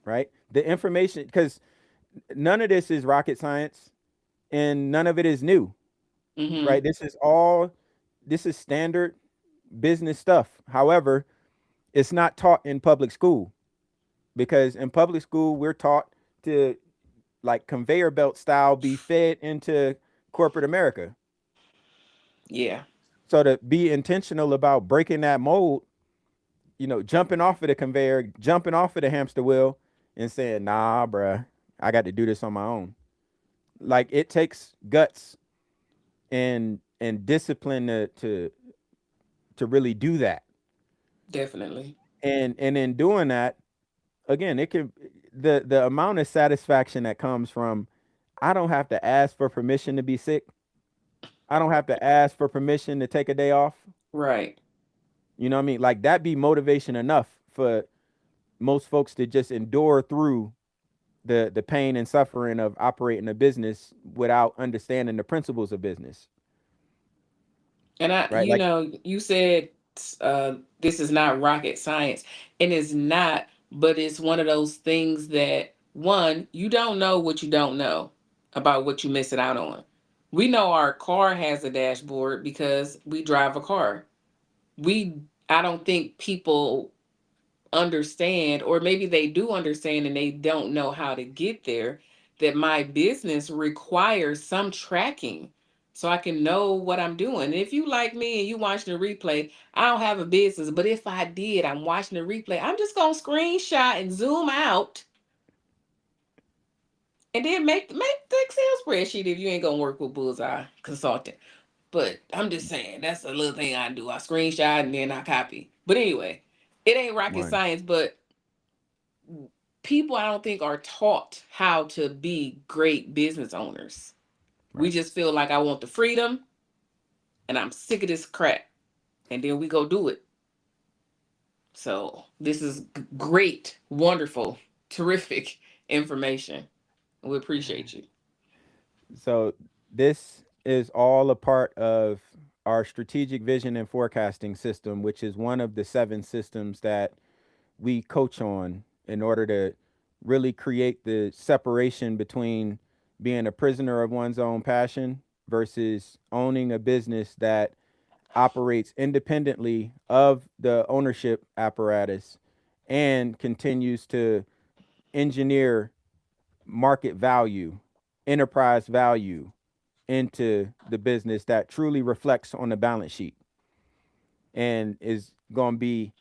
right? The information, because none of this is rocket science and none of it is new, mm-hmm. right? This is standard business stuff. However, it's not taught in public school, because in public school we're taught to, like, conveyor belt style, be fed into corporate America. Yeah, So to be intentional about breaking that mold, jumping off of the conveyor, jumping off of the hamster wheel, and saying, "Nah, bruh, I got to do this on my own." Like, it takes guts and discipline to really do that. definitely. And in doing that, again, it can the amount of satisfaction that comes from, I don't have to ask for permission to be sick. I don't have to ask for permission to take a day off. Right. You know what I mean? Like, that be motivation enough for most folks to just endure through the pain and suffering of operating a business without understanding the principles of business, And right? Like, you said this is not rocket science, and it's not, but it's one of those things that one, you don't know what you don't know about what you're missing out on. We know our car has a dashboard because we drive a car. We, I don't think people understand, or maybe they do understand and they don't know how to get there, that my business requires some tracking so I can know what I'm doing. And if you like me and you watching the replay, I don't have a business, but if I did, I'm watching the replay, I'm just gonna screenshot and zoom out and then make the Excel spreadsheet if you ain't gonna work with Bullseye Consulting. But I'm just saying that's a little thing I do. I screenshot and then I copy. But anyway, it ain't rocket one, science, but people I don't think are taught how to be great business owners. We right? just feel like I want the freedom and I'm sick of this crap. And then we go do it. So this is great, wonderful, terrific information. We appreciate you. So this is all a part of our strategic vision and forecasting system, which is one of the 7 systems that we coach on in order to really create the separation between being a prisoner of one's own passion versus owning a business that operates independently of the ownership apparatus and continues to engineer market value, enterprise value into the business that truly reflects on the balance sheet and is going to be,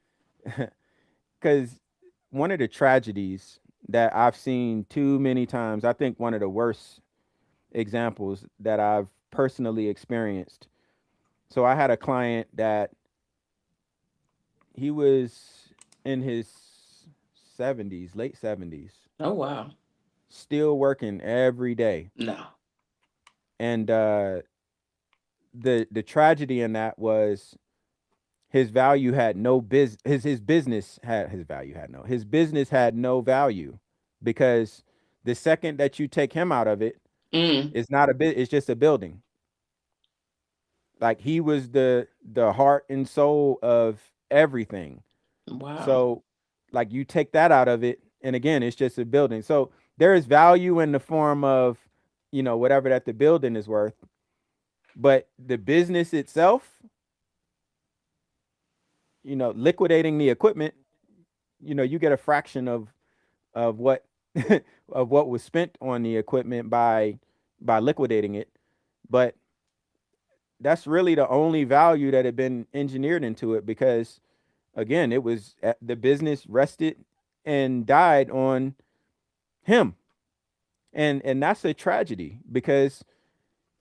because one of the tragedies that I've seen too many times, I think one of the worst examples that I've personally experienced. So I had a client that he was in his 70s, late 70s, Oh wow. still working every day. No. And the tragedy in that was his value had no his business had his value had no his business had no value because the second that you take him out of it, Mm. it's not a bit, it's just a building. Like he was the heart and soul of everything. Wow. So like you take that out of it and again it's just a building. So there is value in the form of, whatever that the building is worth, but the business itself, liquidating the equipment, you get a fraction of what of what was spent on the equipment by liquidating it. But that's really the only value that had been engineered into it because again, it was the business rested and died on him. And that's a tragedy because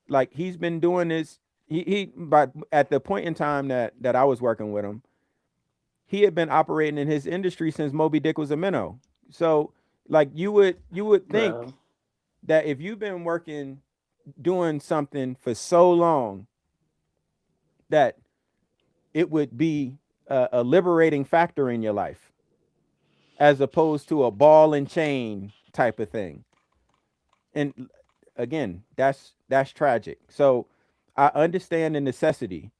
like he's been doing this, he but at the point in time that I was working with him, he had been operating in his industry since Moby Dick was a minnow. So like you would think Bro. that if you've been working doing something for so long that it would be a liberating factor in your life as opposed to a ball and chain type of thing. And again, that's tragic. So I understand the necessity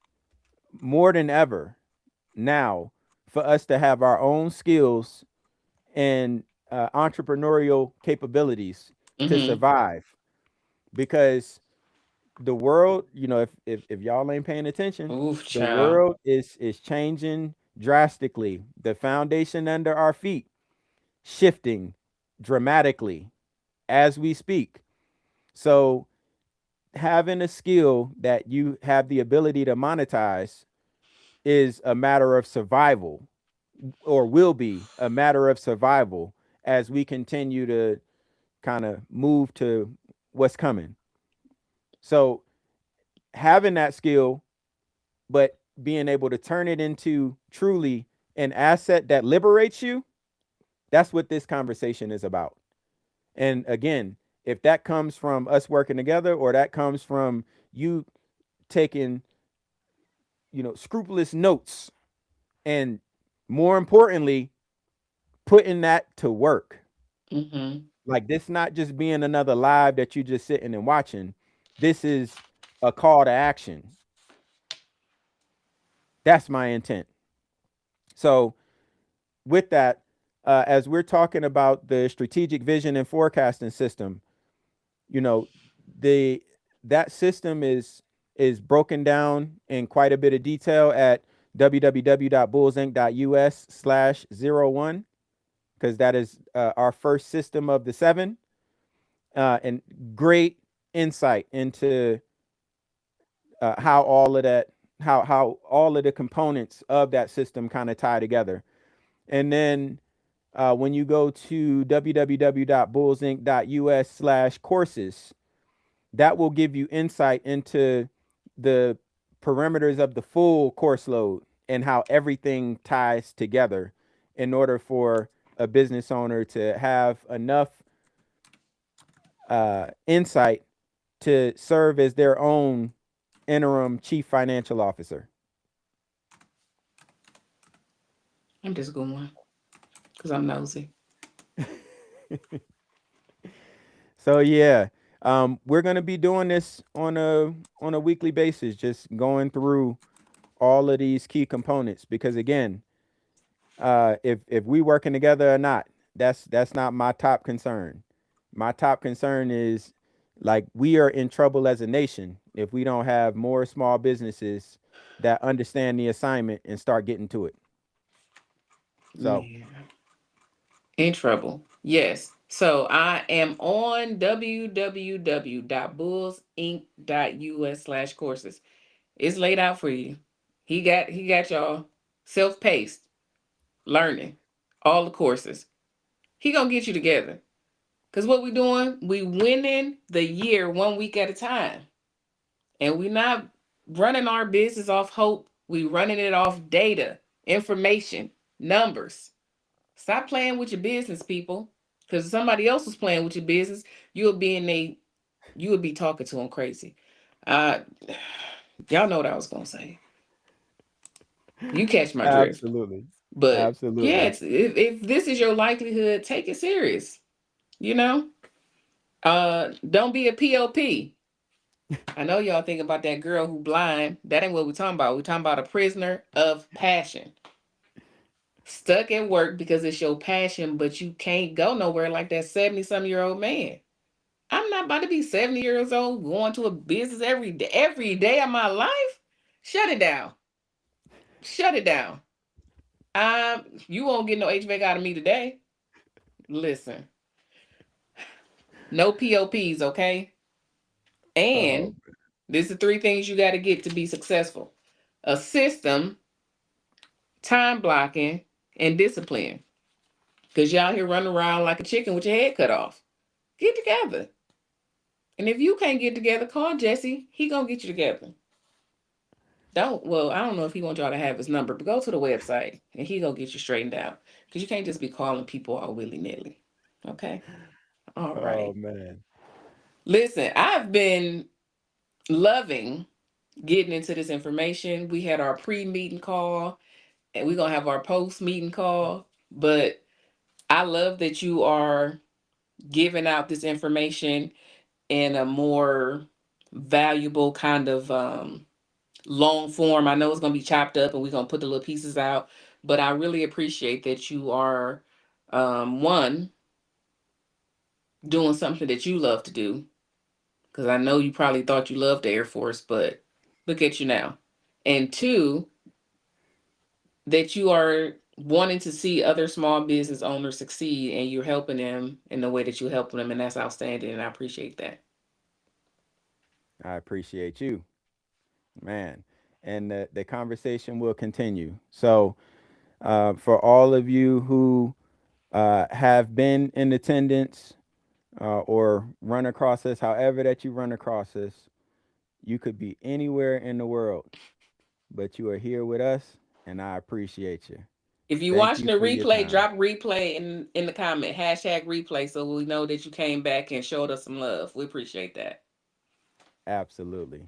more than ever now for us to have our own skills and entrepreneurial capabilities to Mm-hmm. survive because the world, if y'all ain't paying attention, Oof, the child. world is changing drastically. The foundation under our feet shifting dramatically as we speak. So having a skill that you have the ability to monetize is a matter of survival or will be a matter of survival as we continue to kind of move to what's coming. So having that skill, but being able to turn it into truly an asset that liberates you, that's what this conversation is about. And again, if that comes from us working together or that comes from you taking, scrupulous notes and more importantly, putting that to work. Mm-hmm. Like this not just being another live that you just sitting and watching. This is a call to action. That's my intent. So with that, as we're talking about the strategic vision and forecasting system, you know, the that system is broken down in quite a bit of detail at www.bullsinc.us/01 because that is our first system of the seven, and great insight into how all of that how all of the components of that system kind of tie together. And then when you go to www.bullsinc.us/courses, that will give you insight into the perimeters of the full course load and how everything ties together in order for a business owner to have enough insight to serve as their own interim chief financial officer. I'm just going because I'm nosy. So yeah, we're gonna be doing this on a weekly basis, just going through all of these key components because again, if we working together or not, that's not my top concern. My top concern is like we are in trouble as a nation if we don't have more small businesses that understand the assignment and start getting to it. So Yeah. In trouble. Yes. So I am on www.bullsinc.us/courses. It's laid out for you. He got y'all self-paced learning all the courses. He gonna get you together. Cause what we doing? We winning the year 1 week at a time. And we not running our business off hope. We running it off data, information, numbers. Stop playing with your business, people. Because if somebody else was playing with your business, you'll be in a you would be talking to them crazy. Uh Y'all know what I was gonna say. You catch my drift. Absolutely. But yeah, Absolutely. if this is your likelihood, take it serious. You know, don't be a POP. I know y'all think about that girl who blind. That ain't what we're talking about. We're talking about a prisoner of passion. Stuck at work because it's your passion, but you can't go nowhere like that 70-some-year-old man. I'm not about to be 70 years old going to a business every day of my life. Shut it down. Shut it down. You won't get no HVAC out of me today. Listen, no POPs, okay? Oh, And this is 3 things you got to get to be successful: a system, time blocking, and discipline. Because y'all here running around like a chicken with your head cut off. Get together. And if you can't get together, call Jesse. He gonna get you together. I don't know if he wants y'all to have his number, but go to the website and he gonna get you straightened out. Because you can't just be calling people all willy-nilly. Okay? All oh right. man. Listen, I've been loving getting into this information. We had our pre-meeting call and we're gonna have our post-meeting call. But I love that you are giving out this information in a more valuable kind of long form. I know it's going to be chopped up and we're going to put the little pieces out, but I really appreciate that you are, one, doing something that you love to do, because I know you probably thought you loved the Air Force, but look at you now. And two, that you are wanting to see other small business owners succeed and you're helping them in the way that you're helping them, and that's outstanding, and I appreciate that. I appreciate you, man. And the conversation will continue. So, for all of you who have been in attendance or run across us, however that you run across us, you could be anywhere in the world, but you are here with us, and I appreciate you. If you Thank watching you the for your replay, time. drop replay in the comment, hashtag replay, so we know that you came back and showed us some love. We appreciate that. Absolutely.